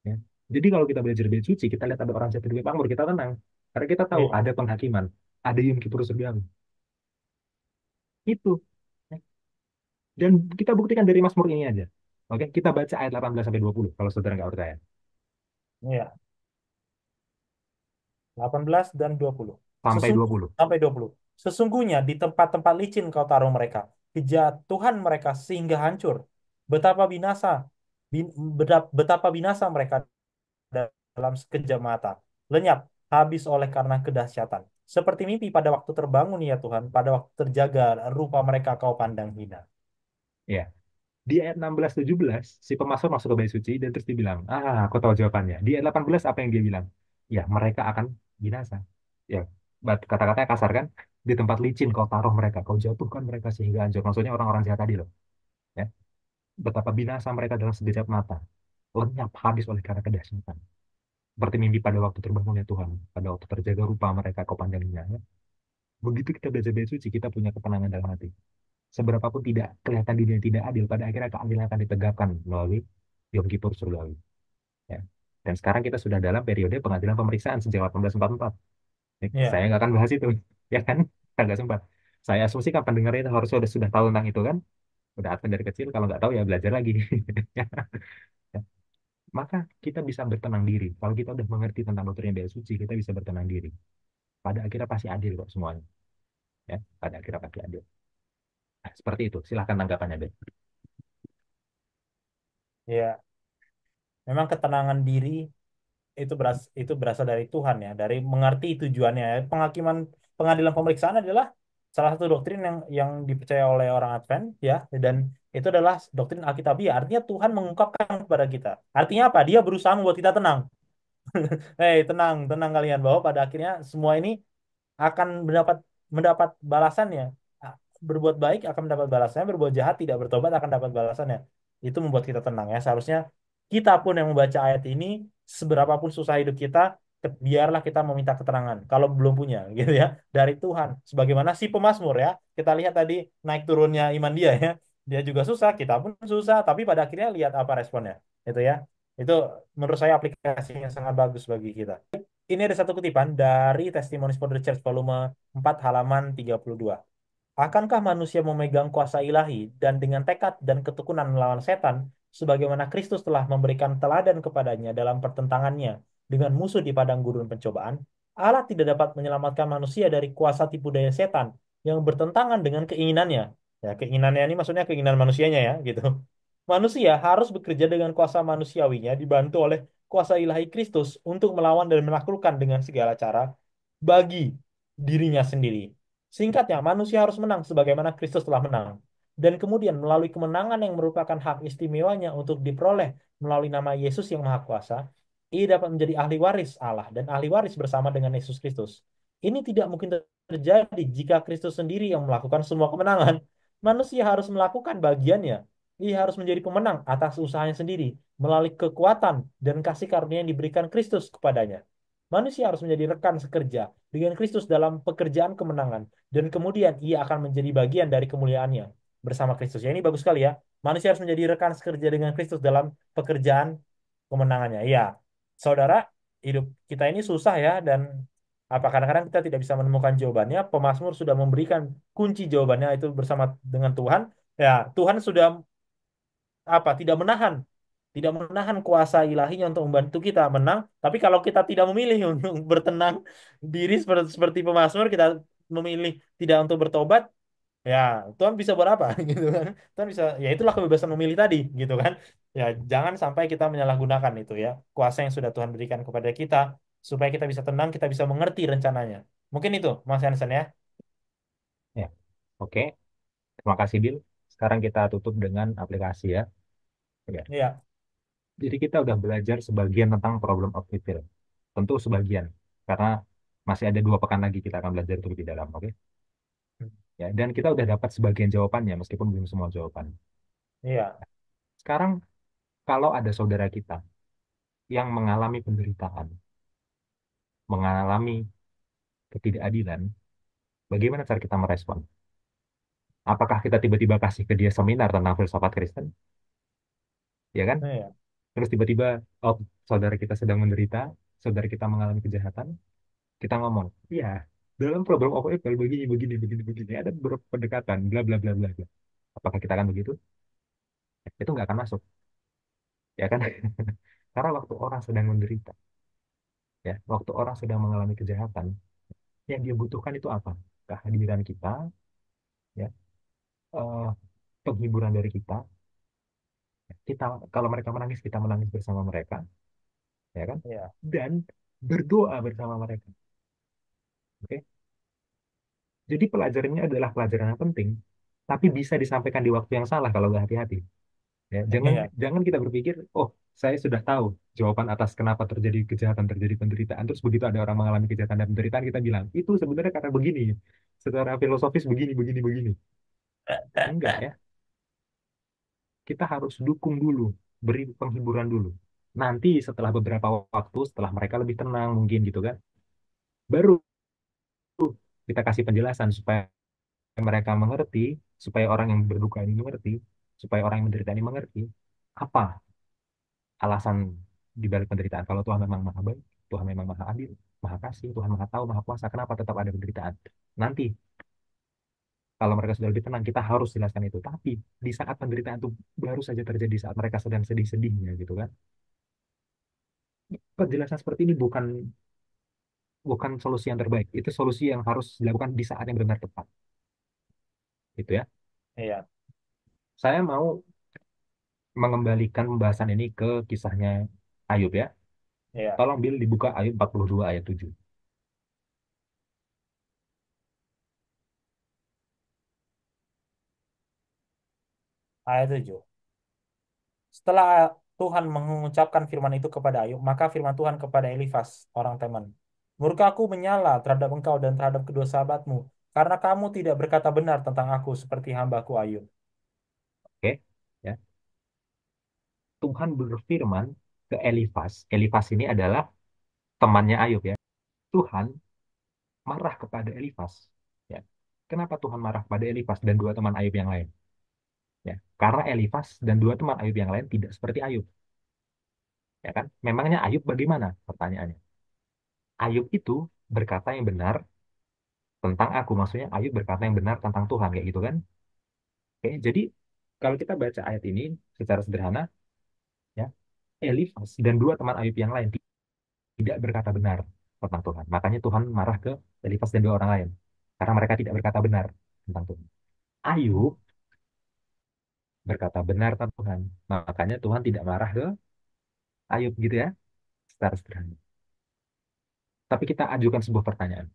Ya. Jadi kalau kita belajar bait suci, kita lihat ada orang jatuh di makmur, kita tenang. Karena kita tahu iya, ada penghakiman, ada Yom Kippur surgawi. Itu. Dan kita buktikan dari Mazmur ini aja. Oke, kita baca ayat 18 sampai 20 kalau saudara nggak percaya. iya. 18 dan 20. Sampai Sesungguh 20. sampai 20. Sesungguhnya di tempat-tempat licin kau taruh mereka. Kejatuhan mereka sehingga hancur. Betapa binasa, betapa binasa mereka dalam sekejap mata. Lenyap, habis oleh karena kedahsyatan. Seperti mimpi pada waktu terbangun ya Tuhan, pada waktu terjaga rupa mereka kau pandang hina. Ya. Di ayat 16-17, si pemasmur masuk ke bait suci dan terus dibilang, aku tahu jawabannya. Di ayat 18 apa yang dia bilang? Ya, mereka akan binasa. Ya, kata-katanya kasar kan? Di tempat licin kau taruh mereka, kau jatuhkan mereka sehingga hancur. Maksudnya orang-orang jahat tadi loh. Ya, betapa binasa mereka dalam sekejap mata. Lenyap habis oleh karena kedahsyatan. Seperti mimpi pada waktu terbangunnya Tuhan. Pada waktu terjaga rupa mereka kau pandangnya. Ya. Begitu kita belajar bait suci, kita punya ketenangan dalam hati. Seberapapun tidak kelihatan dunia yang tidak adil, pada akhirnya keadilan akan ditegakkan melalui Yom Kippur surgawi. Ya. Dan sekarang kita sudah dalam periode pengadilan pemeriksaan sejak 1844. Saya Ya, nggak akan bahas itu, ya kan? Kita nggak sempat. Saya asumsikan pendengar itu harusnya sudah tahu tentang itu kan? Udah advent dari kecil, kalau nggak tahu ya belajar lagi. Ya. Maka kita bisa bertenang diri. Kalau kita udah mengerti tentang doktrin bait suci, kita bisa bertenang diri. Pada akhirnya pasti adil kok semuanya. Ya, pada akhirnya pasti adil. Nah, seperti itu. Silahkan tanggapannya, Ben. ya. Memang ketenangan diri itu berasal dari Tuhan ya, dari mengerti tujuannya. Penghakiman pengadilan pemeriksaan adalah salah satu doktrin yang dipercaya oleh orang Advent ya, dan itu adalah doktrin Alkitabiah. Artinya Tuhan mengungkapkan kepada kita. Artinya apa? Dia berusaha membuat kita tenang. Hei, tenang, tenang kalian bahwa pada akhirnya semua ini akan mendapat mendapat balasannya. Berbuat baik akan mendapat balasannya, berbuat jahat tidak bertobat akan dapat balasannya. Itu membuat kita tenang ya. Seharusnya kita pun yang membaca ayat ini, seberapapun susah hidup kita, biarlah kita meminta keterangan kalau belum punya gitu ya dari Tuhan. Sebagaimana si pemazmur ya, kita lihat tadi naik turunnya iman dia ya. Dia juga susah, kita pun susah, tapi pada akhirnya lihat apa responnya. Itu ya. Itu menurut saya aplikasi yang sangat bagus bagi kita. Ini ada satu kutipan dari Testimonies for the Church volume 4 halaman 32. Akankah manusia memegang kuasa ilahi dan dengan tekad dan ketekunan melawan setan sebagaimana Kristus telah memberikan teladan kepadanya dalam pertentangannya dengan musuh di padang gurun pencobaan? Allah tidak dapat menyelamatkan manusia dari kuasa tipu daya setan yang bertentangan dengan keinginannya. Ya, keinginannya ini maksudnya keinginan manusianya ya, gitu. Manusia harus bekerja dengan kuasa manusiawinya dibantu oleh kuasa ilahi Kristus untuk melawan dan menaklukkan dengan segala cara bagi dirinya sendiri. Singkatnya, manusia harus menang sebagaimana Kristus telah menang. Dan kemudian melalui kemenangan yang merupakan hak istimewanya untuk diperoleh melalui nama Yesus yang Maha Kuasa, ia dapat menjadi ahli waris Allah dan ahli waris bersama dengan Yesus Kristus. Ini tidak mungkin terjadi jika Kristus sendiri yang melakukan semua kemenangan. Manusia harus melakukan bagiannya. Ia harus menjadi pemenang atas usahanya sendiri melalui kekuatan dan kasih karunia yang diberikan Kristus kepadanya. Manusia harus menjadi rekan sekerja dengan Kristus dalam pekerjaan kemenangan dan kemudian ia akan menjadi bagian dari kemuliaannya bersama Kristus. Ya, ini bagus sekali ya. Manusia harus menjadi rekan sekerja dengan Kristus dalam pekerjaan kemenangannya. Iya, saudara, hidup kita ini susah ya dan apa kadang-kadang kita tidak bisa menemukan jawabannya. Pemazmur sudah memberikan kunci jawabannya itu bersama dengan Tuhan. Ya, Tuhan sudah tidak menahan kuasa ilahinya untuk membantu kita menang. Tapi kalau kita tidak memilih untuk bertenang diri seperti pemazmur, kita memilih tidak untuk bertobat, ya Tuhan bisa buat apa gitu kan. Tuhan bisa, ya itulah kebebasan memilih tadi gitu kan. Ya jangan sampai kita menyalahgunakan itu ya kuasa yang sudah Tuhan berikan kepada kita supaya kita bisa tenang, kita bisa mengerti rencananya. Mungkin itu Mas Hansen ya. Ya, oke. Terima kasih, Bill. Sekarang kita tutup dengan aplikasi ya. Ya. Iya. Jadi kita udah belajar sebagian tentang problem of evil. Tentu sebagian, karena masih ada 2 pekan lagi kita akan belajar itu lebih dalam, oke? Ya, dan kita udah dapat sebagian jawabannya, meskipun belum semua jawaban. Iya. Sekarang, kalau ada saudara kita yang mengalami penderitaan, mengalami ketidakadilan, bagaimana cara kita merespon? Apakah kita tiba-tiba kasih ke dia seminar tentang filsafat Kristen? Ya kan? Iya. Terus tiba-tiba, oh, saudara kita sedang menderita, saudara kita mengalami kejahatan, kita ngomong, iya, dalam program of evil begini, begini, begini, begini, ada beberapa pendekatan, bla, bla, bla, bla, bla. Apakah kita akan begitu? Itu nggak akan masuk, ya kan? Karena waktu orang sedang menderita, ya, waktu orang sedang mengalami kejahatan, yang dia butuhkan itu apa? Kehadiran kita, ya, eh, penghiburan dari kita. Kita, kalau mereka menangis, kita menangis bersama mereka, ya kan? Iya. Dan berdoa bersama mereka. Oke? Jadi pelajarannya adalah pelajaran yang penting, tapi bisa disampaikan di waktu yang salah kalau nggak hati-hati. Ya, jangan Iya. jangan kita berpikir, oh, saya sudah tahu jawaban atas kenapa terjadi kejahatan, terjadi penderitaan. Terus begitu ada orang mengalami kejahatan dan penderitaan, kita bilang itu sebenarnya karena begini, secara filosofis begini, begini, begini. Enggak ya, kita harus dukung dulu, beri penghiburan dulu. Nanti setelah beberapa waktu, setelah mereka lebih tenang mungkin gitu kan, baru kita kasih penjelasan supaya mereka mengerti, supaya orang yang berduka ini mengerti, supaya orang yang menderita ini mengerti apa alasan di balik penderitaan. Kalau Tuhan memang maha baik, Tuhan memang maha adil, maha kasih, Tuhan maha tahu, maha kuasa, kenapa tetap ada penderitaan? Nanti, kalau mereka sudah lebih tenang, kita harus jelaskan itu. Tapi di saat penderitaan itu baru saja terjadi saat mereka sedang sedih-sedihnya gitu kan. Penjelasan seperti ini bukan bukan solusi yang terbaik. Itu solusi yang harus dilakukan di saat yang benar tepat. Gitu ya. Iya. Saya mau mengembalikan pembahasan ini ke kisahnya Ayub ya. Iya. Tolong Bill dibuka Ayub 42 ayat 7. Ayat 7. Setelah Tuhan mengucapkan firman itu kepada Ayub, maka firman Tuhan kepada Elifas, orang Teman. Murkaku menyala terhadap engkau dan terhadap kedua sahabatmu, karena kamu tidak berkata benar tentang aku seperti hambaku Ayub. Oke. Ya. Tuhan berfirman ke Elifas. Elifas ini adalah temannya Ayub ya. Tuhan marah kepada Elifas. Ya. Kenapa Tuhan marah kepada Elifas dan 2 teman Ayub yang lain? Ya. Karena Elifas dan 2 teman Ayub yang lain tidak seperti Ayub. Ya kan? Memangnya Ayub bagaimana? Pertanyaannya. Ayub itu berkata yang benar tentang aku. Maksudnya Ayub berkata yang benar tentang Tuhan. Kayak gitu kan? Oke. Jadi kalau kita baca ayat ini secara sederhana, ya, Elifas dan 2 teman Ayub yang lain tidak berkata benar. tentang Tuhan. Makanya Tuhan marah ke Elifas dan dua orang lain. Karena mereka tidak berkata benar tentang Tuhan. Ayub berkata benar tentang Tuhan. Makanya Tuhan tidak marah ke Ayub gitu ya, secara sederhana. Tapi kita ajukan sebuah pertanyaan.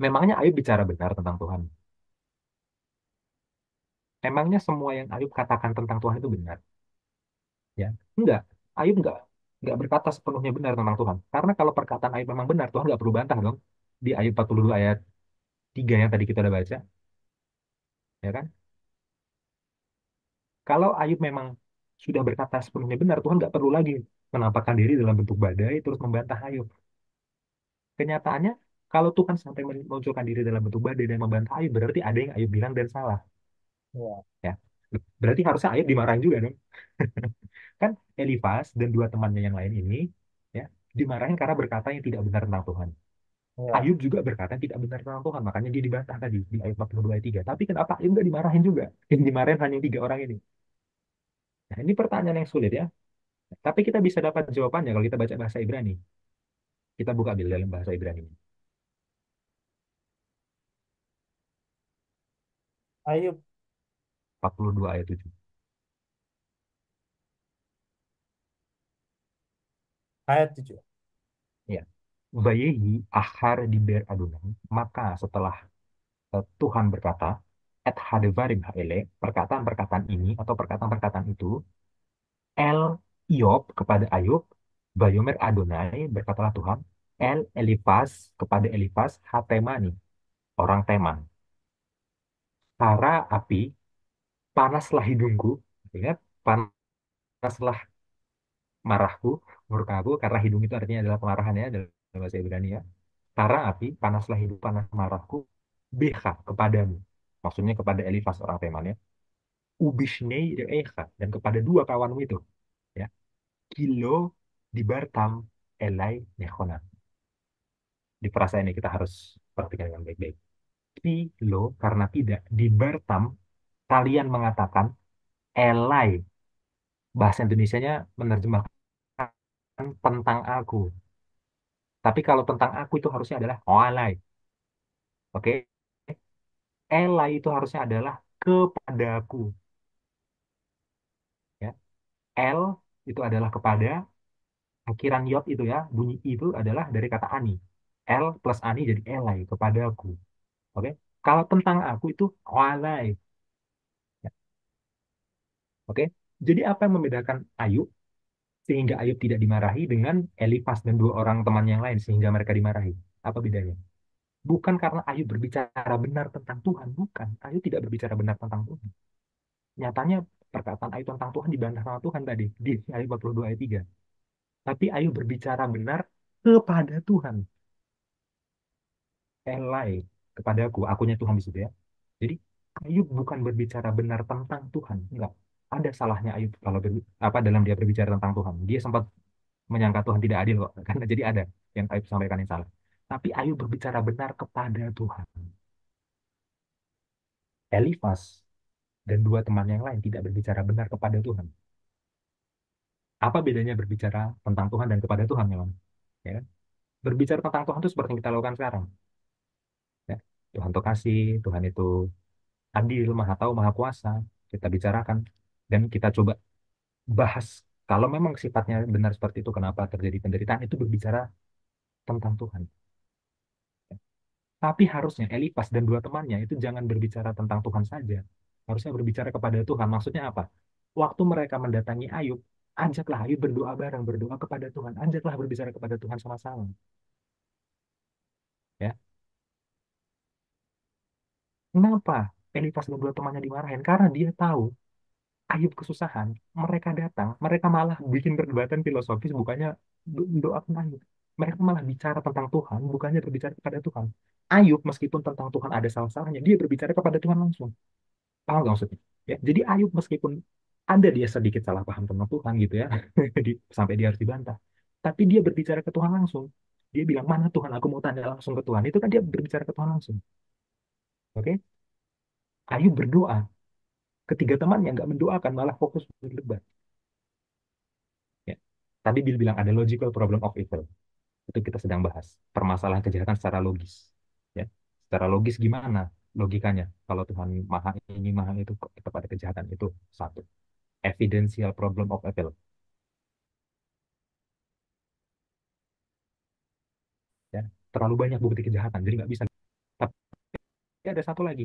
Memangnya Ayub bicara benar tentang Tuhan? Emangnya semua yang Ayub katakan tentang Tuhan itu benar? Ya, enggak. Ayub enggak berkata sepenuhnya benar tentang Tuhan. Karena kalau perkataan Ayub memang benar, Tuhan enggak perlu bantah dong. Di Ayub 42 ayat 3 yang tadi kita udah baca, ya kan? Kalau Ayub memang sudah berkata sepenuhnya benar, Tuhan nggak perlu lagi menampakkan diri dalam bentuk badai terus membantah Ayub. Kenyataannya, kalau Tuhan sampai memunculkan diri dalam bentuk badai dan membantah Ayub, berarti ada yang Ayub bilang dan salah. Ya, Ya, berarti harusnya Ayub dimarahin juga dong. Kan Elifas dan dua temannya yang lain ini, ya, dimarahin karena berkata yang tidak benar tentang Tuhan. ya, Ayub juga berkata yang tidak benar tentang Tuhan, makanya dia dibantah tadi di ayat 42 ayat 3. Tapi kenapa Ayub nggak dimarahin juga? Yang dimarahin hanya tiga orang ini. Nah, ini pertanyaan yang sulit ya. Tapi kita bisa dapat jawabannya kalau kita baca bahasa Ibrani. Kita buka Bil dalam bahasa Ibrani. Ayub 42 ayat 7. ayat 7. Ya. Bayehi akhar diber Adonai. Maka setelah Tuhan berkata, et hadevarim haele, perkataan-perkataan ini atau perkataan-perkataan itu, El Iob kepada Ayub, Bayomer Adonai, berkatalah Tuhan, El Elifas kepada Elifas, Hatemani, orang Teman. Kara api, panaslah hidungku, ingat, panaslah marahku, murkaku, karena hidung itu artinya adalah kemarahan ya, dalam bahasa Ibrani ya. Kara api, panaslah hidup, panas marahku, beha kepadamu. Maksudnya kepada Elifas orang Teman ya. Ubishnei re'echa, dan kepada dua kawanmu itu. Ya. Kilo dibartam elai nechona. Di frasa ini kita harus perhatikan dengan baik-baik. Kilo, karena tidak, dibartam, kalian mengatakan elai. Bahasa Indonesianya menerjemahkan tentang aku. Tapi kalau tentang aku itu harusnya adalah olai. Oke? Elai itu harusnya adalah kepadaku. Ya. El itu adalah kepada, akhiran yod itu ya, bunyi I itu adalah dari kata ani. El plus ani jadi elai, kepadaku. Oke? Kalau tentang aku itu olai. Ya. Oke? Jadi apa yang membedakan Ayub sehingga Ayub tidak dimarahi dengan Elifas dan dua orang teman yang lain sehingga mereka dimarahi? Apa bedanya? Bukan karena Ayub berbicara benar tentang Tuhan, bukan. Ayub tidak berbicara benar tentang Tuhan. Nyatanya perkataan Ayub tentang Tuhan dibantah sama Tuhan tadi di ayat 42 ayat 3. Tapi Ayub berbicara benar kepada Tuhan. Elai kepadaku, akunya Tuhan di situ ya. Jadi Ayub bukan berbicara benar tentang Tuhan, enggak. Ada salahnya Ayub kalau apa dalam dia berbicara tentang Tuhan. Dia sempat menyangka Tuhan tidak adil kok. Karena jadi ada yang Ayub sampaikan yang salah. Tapi Ayub berbicara benar kepada Tuhan. Elifas dan dua teman yang lain tidak berbicara benar kepada Tuhan. Apa bedanya berbicara tentang Tuhan dan kepada Tuhan memang? Ya kan? Berbicara tentang Tuhan itu seperti yang kita lakukan sekarang. Ya. Tuhan itu kasih, Tuhan itu adil, maha tahu, maha kuasa. Kita bicarakan dan kita coba bahas. Kalau memang sifatnya benar seperti itu, kenapa terjadi penderitaan, itu berbicara tentang Tuhan. Tapi harusnya Elifas dan dua temannya itu jangan berbicara tentang Tuhan saja. Harusnya berbicara kepada Tuhan. Maksudnya apa? Waktu mereka mendatangi Ayub, ajaklah Ayub berdoa bareng, berdoa kepada Tuhan. Ajaklah berbicara kepada Tuhan sama-sama. Ya. Kenapa Elifas dan dua temannya dimarahin? Karena dia tahu Ayub kesusahan, mereka datang, mereka malah bikin perdebatan filosofis, bukannya mendoakan Ayub. Mereka malah bicara tentang Tuhan, bukannya berbicara kepada Tuhan. Ayub, meskipun tentang Tuhan ada salah-salahnya, dia berbicara kepada Tuhan langsung. Paham nggak maksudnya? Ya, jadi Ayub meskipun ada dia sedikit salah paham tentang Tuhan gitu ya, sampai dia harus dibantah. Tapi dia berbicara ke Tuhan langsung. Dia bilang, mana Tuhan, aku mau tanya langsung ke Tuhan. Itu kan dia berbicara ke Tuhan langsung. Oke? Ayub berdoa. Ketiga temannya nggak mendoakan, malah fokus berdebat. Ya. Tadi Bill bilang ada logical problem of evil. Itu kita sedang bahas permasalahan kejahatan secara logis. Ya. Secara logis gimana logikanya? Kalau Tuhan maha ini, maha itu, kok kita pada kejahatan itu satu. Evidential problem of evil. Ya. Terlalu banyak bukti kejahatan, jadi nggak bisa. Tapi ada satu lagi.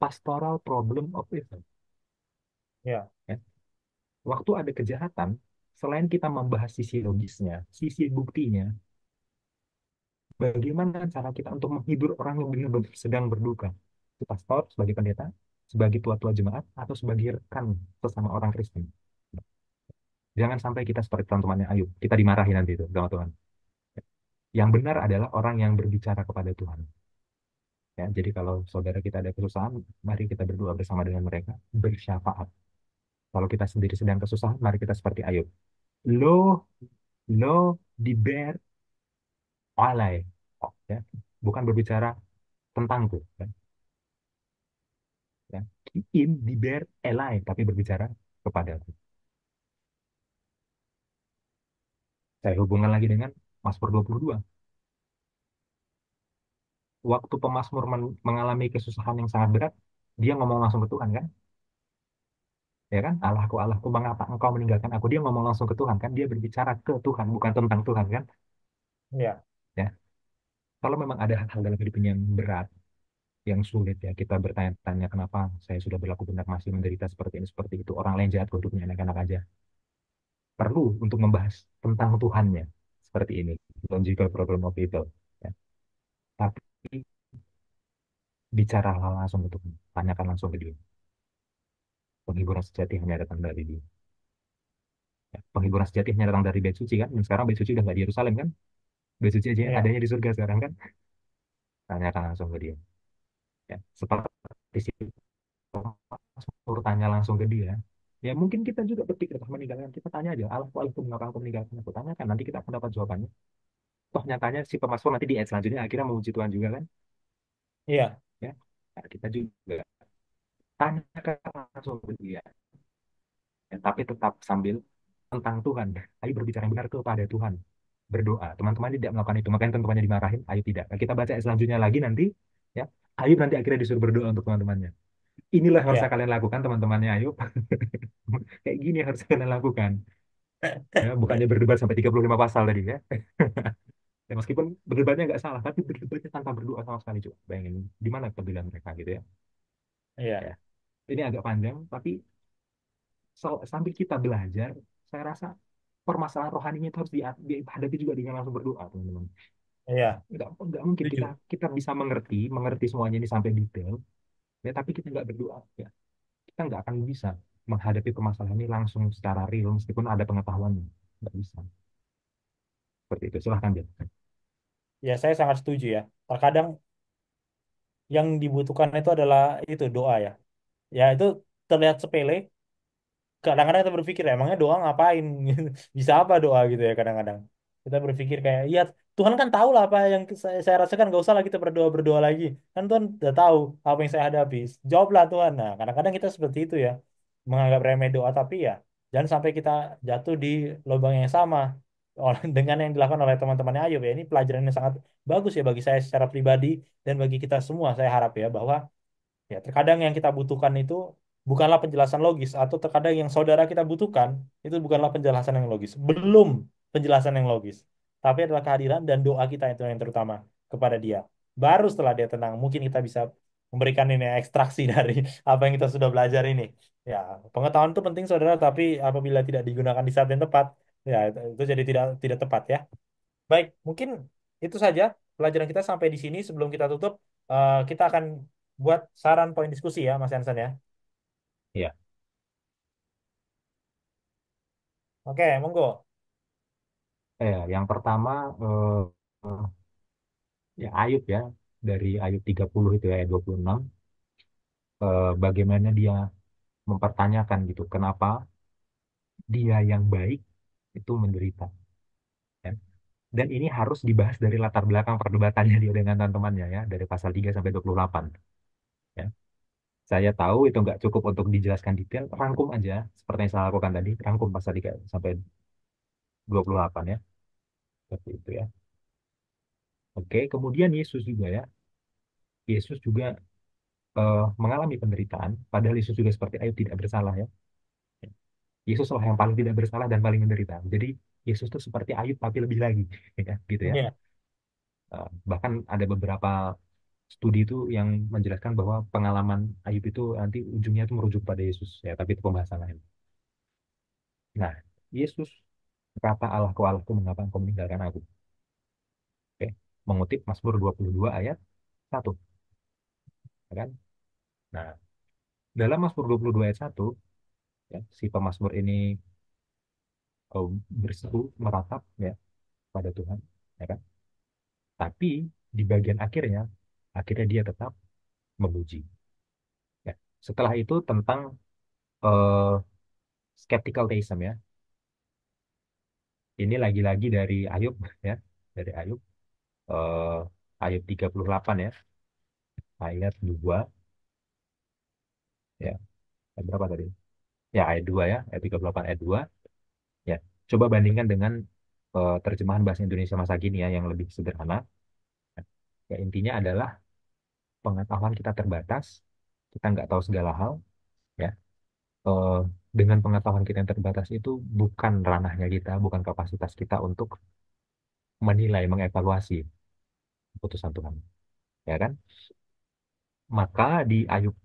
Pastoral problem of evil. Ya, Ya. Waktu ada kejahatan, selain kita membahas sisi logisnya, sisi buktinya, bagaimana cara kita untuk menghibur orang yang benar-benar sedang berduka? Itu pastor, sebagai pendeta, sebagai tua-tua jemaat, atau sebagai rekan sesama orang Kristen. Jangan sampai kita seperti teman-temannya Ayub. Kita dimarahi nanti itu sama Tuhan. Yang benar adalah orang yang berbicara kepada Tuhan. Ya, jadi kalau saudara kita ada kesusahan, mari kita berdoa bersama dengan mereka, bersyafaat. Kalau kita sendiri sedang kesusahan, mari kita seperti Ayub. Lo, lo diber alai. Oh, ya. Bukan berbicara tentangku. Ya. Ya. In diber elai, tapi berbicara kepadaku. Saya hubungkan lagi dengan Mazmur 22. Waktu pemazmur mengalami kesusahan yang sangat berat, dia ngomong langsung ke Tuhan kan? Ya kan? Allahku, Allahku, mengapa engkau meninggalkan aku? Dia ngomong langsung ke Tuhan kan? Dia berbicara ke Tuhan, bukan tentang Tuhan kan? ya, Ya. Kalau memang ada hal-hal dalam hidup ini yang berat, yang sulit ya, kita bertanya-tanya kenapa saya sudah berlaku benar masih menderita seperti ini, seperti itu. Orang lain jahat, kok hidupnya enak-enak aja. Perlu untuk membahas tentang Tuhannya seperti ini. Logical problem of evil. Ya. Tapi bicara langsung ke Tuhan, tanyakan langsung ke dia. Penghiburan sejati hanya datang dari dia. Ya, penghiburan sejati hanya datang dari bait suci kan. Dan sekarang bait suci udah nggak di Yerusalem kan. Bait suci aja ya, adanya di surga sekarang kan. Tanyakan langsung ke dia. Ya, seperti si Pemasmur tanya langsung ke dia. Ya mungkin kita juga berpikir untuk meninggalkan. Kita tanya aja, Allahku, Allahku, mengapa engkau meninggalkan aku? Tanyakan, nanti kita akan dapat jawabannya. Toh nyatanya si Pemasmur nanti di ayat selanjutnya akhirnya memuji Tuhan juga kan. iya, Ya, nah, kita juga tanyakan langsung ke dia. Ya, tapi tetap sambil tentang Tuhan. Ayo berbicara yang benar kepada Tuhan. Berdoa. Teman-teman tidak melakukan itu. Makanya teman-temannya dimarahin. Ayo tidak. Nah, kita baca ayat selanjutnya lagi nanti. Ya, Ayub nanti akhirnya disuruh berdoa untuk teman-temannya. Inilah yang harus iya, kalian lakukan teman-temannya Ayub. Kayak gini yang harus kalian lakukan. Ya, bukannya berdebat sampai 35 pasal tadi ya. Ya, meskipun berdebatnya nggak salah, tapi berdebatnya tanpa berdoa sama sekali. Coba bayangin di mana kepedulian mereka gitu ya. iya, Ya, ini agak panjang, tapi sambil kita belajar, saya rasa permasalahan rohaninya itu harus dihadapi juga dengan langsung berdoa, teman-teman. iya, Nggak mungkin kita setuju. kita bisa mengerti semuanya ini sampai detail, ya, tapi kita nggak berdoa, ya, kita nggak akan bisa menghadapi permasalahan ini langsung secara real, meskipun ada pengetahuannya. Nggak bisa. Seperti itu. Silahkan, Bill. Ya, saya sangat setuju ya. Terkadang yang dibutuhkan itu adalah itu doa ya. Ya, itu terlihat sepele. Kadang-kadang kita berpikir emangnya doa ngapain? Bisa apa doa gitu ya kadang-kadang. Kita berpikir kayak, iya Tuhan kan tahu lah apa yang saya rasakan. Gak usah lah kita berdoa-berdoa lagi. Kan Tuhan udah tahu apa yang saya hadapi. Jawablah Tuhan. Nah, kadang-kadang kita seperti itu ya. Menganggap remeh doa. Tapi ya, jangan sampai kita jatuh di lubang yang sama. Dengan yang dilakukan oleh teman-temannya Ayub ya. Ini pelajaran yang sangat bagus ya bagi saya secara pribadi. Dan bagi kita semua saya harap ya. Bahwa ya, terkadang yang kita butuhkan itu bukanlah penjelasan logis atau terkadang yang saudara kita butuhkan itu bukanlah penjelasan yang logis. Belum penjelasan yang logis. Tapi adalah kehadiran dan doa kita itu yang terutama kepada dia. Baru setelah dia tenang, mungkin kita bisa memberikan ini ekstraksi dari apa yang kita sudah belajar ini. Ya, pengetahuan itu penting saudara, tapi apabila tidak digunakan di saat yang tepat, ya itu jadi tidak tepat ya. Baik, mungkin itu saja pelajaran kita sampai di sini. Sebelum kita tutup, kita akan buat saran poin diskusi ya, Mas Yansen ya. Ya. Oke, monggo. Yang pertama, eh, ya Ayub ya, dari Ayub 30 itu ya, ayat 26, bagaimana dia mempertanyakan gitu, kenapa dia yang baik itu menderita. Ya. Dan ini harus dibahas dari latar belakang perdebatannya dia dengan teman-temannya ya, dari pasal 3 sampai 28. Ya. Saya tahu itu nggak cukup untuk dijelaskan detail, rangkum aja, seperti yang saya lakukan tadi, rangkum pasal 3 sampai 28 ya, seperti itu ya. Oke, kemudian Yesus juga ya. Yesus juga mengalami penderitaan, padahal Yesus juga seperti Ayub tidak bersalah ya. Yesus lah yang paling tidak bersalah dan paling menderita. Jadi Yesus itu seperti Ayub tapi lebih lagi, ya, gitu ya. Iya. Bahkan ada beberapa studi itu yang menjelaskan bahwa pengalaman Ayub itu nanti ujungnya itu merujuk pada Yesus ya, tapi itu pembahasan lain. Nah, Yesus kata Allahku Allahku mengapa engkau meninggalkan aku? Oke. Mengutip Mazmur 22 ayat 1, ya kan? Nah, dalam Mazmur 22 ayat 1, ya, si pemazmur ini berseru meratap ya pada Tuhan, ya kan? Tapi di bagian akhirnya dia tetap memuji. Ya. Setelah itu tentang eh, skeptical theism ya. Ini lagi-lagi dari Ayub ya, dari Ayub eh, Ayub 38 ya, ayat 2 ya. Ayat berapa tadi? Ya, ayat 2 ya, ayat 38 ayat 2 ya. Coba bandingkan dengan terjemahan bahasa Indonesia masa kini ya yang lebih sederhana. Ya, intinya adalah pengetahuan kita terbatas, kita nggak tahu segala hal ya. Eh, dengan pengetahuan kita yang terbatas itu bukan ranahnya kita, bukan kapasitas kita untuk menilai, mengevaluasi keputusan Tuhan, ya kan? Maka di Ayub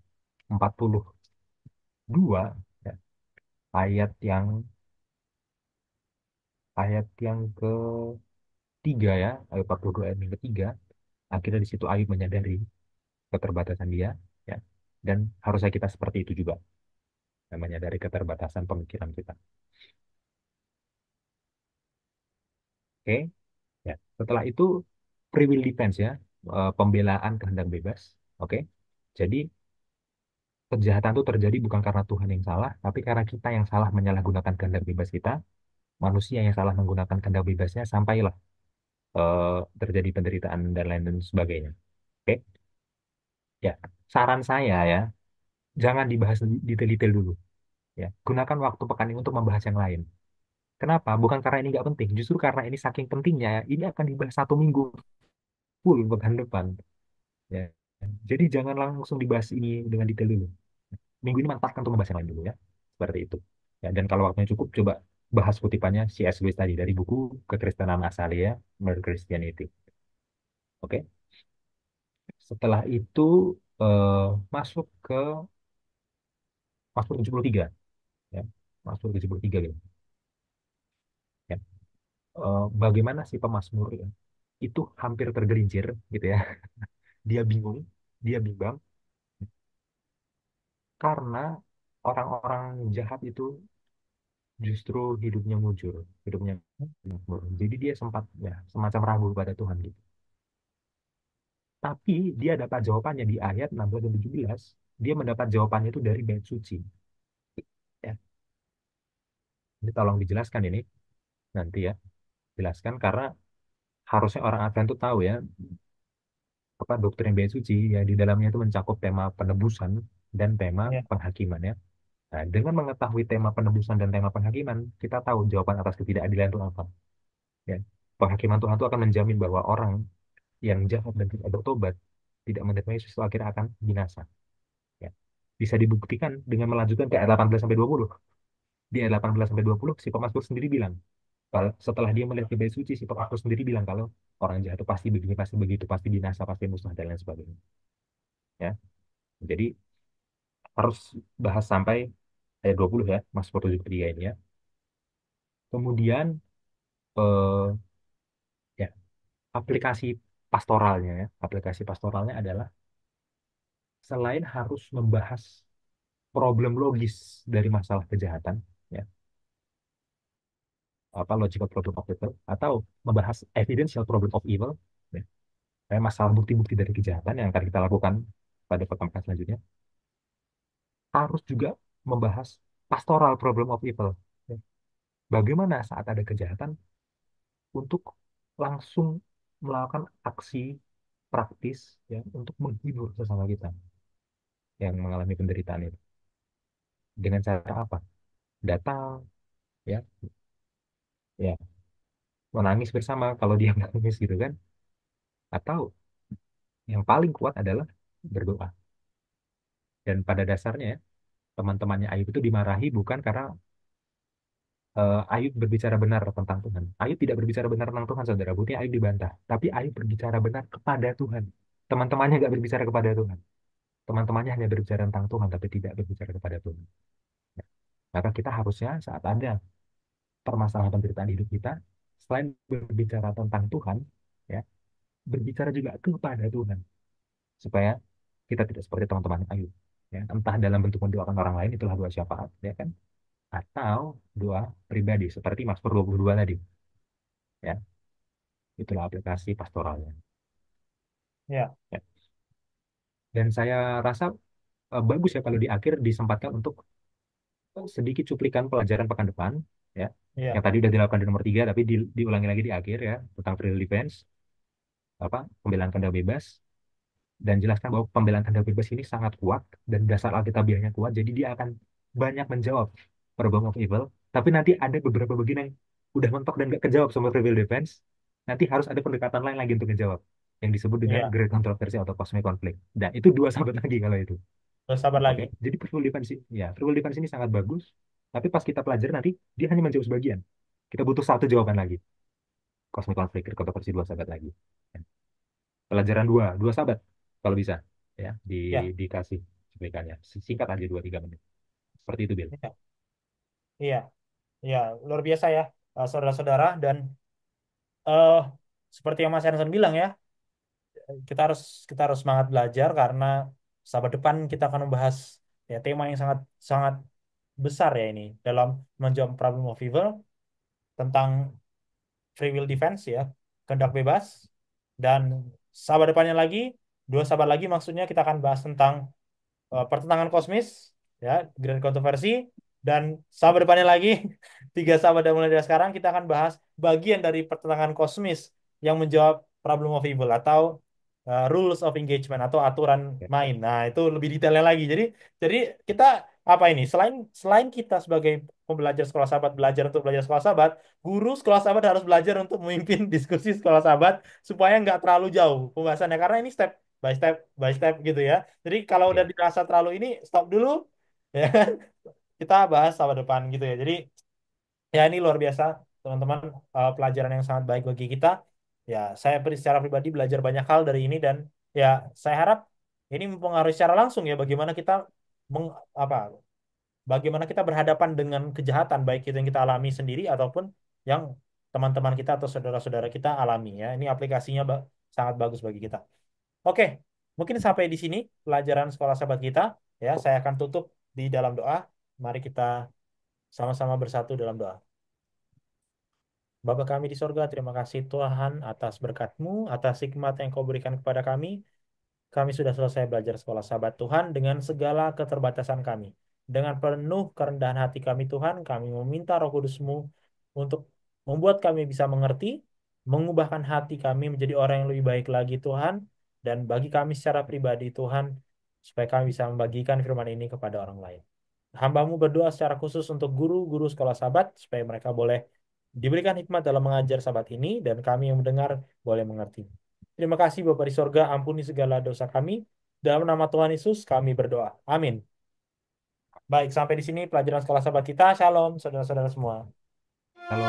42 ya, ayat yang ketiga ya, Ayub 42 ayat yang ketiga, akhirnya di situ Ayub menyadari keterbatasan dia ya. Dan harusnya kita seperti itu juga, ya, menyadari keterbatasan pemikiran kita. Oke, ya. Setelah itu free will defense ya, pembelaan kehendak bebas. Oke. Jadi kejahatan itu terjadi bukan karena Tuhan yang salah, tapi karena kita yang salah menyalahgunakan kehendak bebas kita, manusia yang salah menggunakan kehendak bebasnya, sampailah terjadi penderitaan dan lain dan sebagainya. Oke, ya. Saran saya ya, jangan dibahas detail-detail dulu. Ya, gunakan waktu pekan ini untuk membahas yang lain. Kenapa? Bukan karena ini nggak penting, justru karena ini saking pentingnya, ini akan dibahas 1 minggu full pekan depan. Ya. Jadi jangan langsung dibahas ini dengan detail dulu. Minggu ini manfaatkan untuk membahas yang lain dulu ya. Seperti itu. Ya, dan kalau waktunya cukup, coba bahas kutipannya C.S. Lewis tadi dari buku Kekristenan Asalia, Mere Christianity. Oke. Setelah itu eh, masuk ke Mazmur 73 ya. Mazmur 73 gitu. Ya. Bagaimana sih pemazmur ya? Itu hampir tergelincir gitu ya. Dia bingung, dia bimbang karena orang-orang jahat itu justru hidupnya mujur, hidupnya makmur. Jadi dia sempat ya semacam ragu pada Tuhan gitu. Tapi dia dapat jawabannya di ayat 16 dan 17. Dia mendapat jawabannya itu dari bait suci. Ya, ini tolong dijelaskan ini nanti ya. Jelaskan karena harusnya orang Advent itu tahu ya apa doktrin bait suci ya di dalamnya itu mencakup tema penebusan dan tema Iya. penghakiman ya. Nah, dengan mengetahui tema penebusan dan tema penghakiman, kita tahu jawaban atas ketidakadilan itu apa. Ya. Penghakiman Tuhan itu akan menjamin bahwa orang yang jahat dan tidak bertobat, tidak menerima Yesus itu akhirnya akan binasa. Ya. Bisa dibuktikan dengan melanjutkan ke ayat 18 sampai 20. Di ayat 18 sampai 20 si pemazmur sendiri bilang, kalau setelah dia melihat bait suci, si pemazmur sendiri bilang kalau orang jahat itu pasti begini, pasti begitu, pasti binasa, pasti musnah dan lain sebagainya. Ya. Jadi harus bahas sampai ayat 20 ya, Mazmur 73 ini ya. Kemudian eh, ya, aplikasi pastoralnya ya. Aplikasi pastoralnya adalah selain harus membahas problem logis dari masalah kejahatan, ya, apa logical problem of evil, atau membahas evidential problem of evil, ya, kayak masalah bukti-bukti dari kejahatan yang akan kita lakukan pada pertemuan selanjutnya, harus juga membahas pastoral problem of evil. Ya. Bagaimana saat ada kejahatan untuk langsung melakukan aksi praktis ya untuk menghibur sesama kita yang mengalami penderitaan itu. Dengan cara apa? Datang ya, ya menangis bersama kalau dia menangis gitu kan. Atau yang paling kuat adalah berdoa. Dan pada dasarnya ya, teman-temannya Ayub itu dimarahi bukan karena Ayub berbicara benar tentang Tuhan. Ayub tidak berbicara benar tentang Tuhan, saudara. Buktinya Ayub dibantah. Tapi Ayub berbicara benar kepada Tuhan. Teman-temannya nggak berbicara kepada Tuhan. Teman-temannya hanya berbicara tentang Tuhan, tapi tidak berbicara kepada Tuhan. Ya. Maka kita harusnya saat ada permasalahan penderitaan hidup kita, selain berbicara tentang Tuhan, ya, berbicara juga kepada Tuhan. Supaya kita tidak seperti teman-teman Ayub. Ya, entah dalam bentuk mendoakan orang lain, itulah doa syafaat, ya kan? Atau doa pribadi, seperti Mazmur 22 tadi. Ya, itulah aplikasi pastoralnya. Ya, Ya. Dan saya rasa bagus ya kalau di akhir disempatkan untuk sedikit cuplikan pelajaran pekan depan, ya. Yang ya, tadi udah dilakukan di nomor 3, tapi diulangi lagi di akhir ya, tentang free defense, apa, pembelaan kandang bebas, dan jelaskan bahwa pembelaan kandang bebas ini sangat kuat dan dasar alkitabiahnya kuat, jadi dia akan banyak menjawab problem of evil. Tapi nanti ada beberapa bagian yang udah mentok dan gak kejawab sama free will defense. Nanti harus ada pendekatan lain lagi untuk menjawab, yang disebut dengan ya. great controversy atau cosmic conflict. Dan itu dua sahabat lagi kalau itu. Terus sabar Oke, lagi. jadi free will defense, ya, free will defense ini sangat bagus. Tapi pas kita pelajari nanti, dia hanya menjawab sebagian. Kita butuh satu jawaban lagi. Cosmic conflict, kontroversi dua sahabat lagi. Pelajaran dua sahabat kalau bisa, ya, Ya, dikasih cuplikannya. Singkat aja 2-3 menit. Seperti itu, Bill. ya, iya, iya, luar biasa ya, saudara-saudara. Dan eh seperti yang Mas Hansen bilang ya, kita harus kita harus semangat belajar karena sahabat depan kita akan membahas ya tema yang sangat sangat besar ya ini dalam menjawab problem of evil tentang free will defense ya, kehendak bebas. Dan sahabat depannya lagi, dua sahabat lagi maksudnya kita akan bahas tentang pertentangan kosmis ya, grand kontroversi. Dan sahabat depannya lagi, tiga sahabat yang mulai dari sekarang kita akan bahas bagian dari pertentangan kosmis yang menjawab problem of evil atau rules of engagement atau aturan Ya, main. Nah, itu lebih detailnya lagi. Jadi kita apa ini? Selain selain kita sebagai pembelajar sekolah sahabat belajar untuk belajar sekolah sahabat, guru sekolah sahabat harus belajar untuk memimpin diskusi sekolah sahabat supaya nggak terlalu jauh pembahasannya karena ini step by step gitu ya. Jadi kalau udah ya, dirasa terlalu ini, stop dulu, ya kan? Kita bahas sama depan gitu ya. Jadi ya ini luar biasa, teman-teman, pelajaran yang sangat baik bagi kita. Ya, saya secara pribadi belajar banyak hal dari ini dan ya saya harap ini mempengaruhi secara langsung ya bagaimana kita meng, apa, bagaimana kita berhadapan dengan kejahatan baik itu yang kita alami sendiri ataupun yang teman-teman kita atau saudara-saudara kita alami ya. Ini aplikasinya sangat bagus bagi kita. Oke, mungkin sampai di sini pelajaran sekolah sahabat kita. Ya, saya akan tutup di dalam doa. Mari kita sama-sama bersatu dalam doa. Bapa kami di sorga, terima kasih Tuhan atas berkat-Mu, atas hikmat yang Kau berikan kepada kami. Kami sudah selesai belajar sekolah sahabat Tuhan dengan segala keterbatasan kami. Dengan penuh kerendahan hati kami Tuhan, kami meminta Roh Kudus-Mu untuk membuat kami bisa mengerti, mengubahkan hati kami menjadi orang yang lebih baik lagi Tuhan, dan bagi kami secara pribadi Tuhan, supaya kami bisa membagikan firman ini kepada orang lain. Hamba-Mu berdoa secara khusus untuk guru-guru sekolah sahabat, supaya mereka boleh diberikan hikmat dalam mengajar sahabat ini, dan kami yang mendengar boleh mengerti. Terima kasih Bapa di sorga, ampuni segala dosa kami. Dalam nama Tuhan Yesus kami berdoa. Amin. Baik, sampai di sini pelajaran sekolah sahabat kita. Shalom, saudara-saudara semua. kalau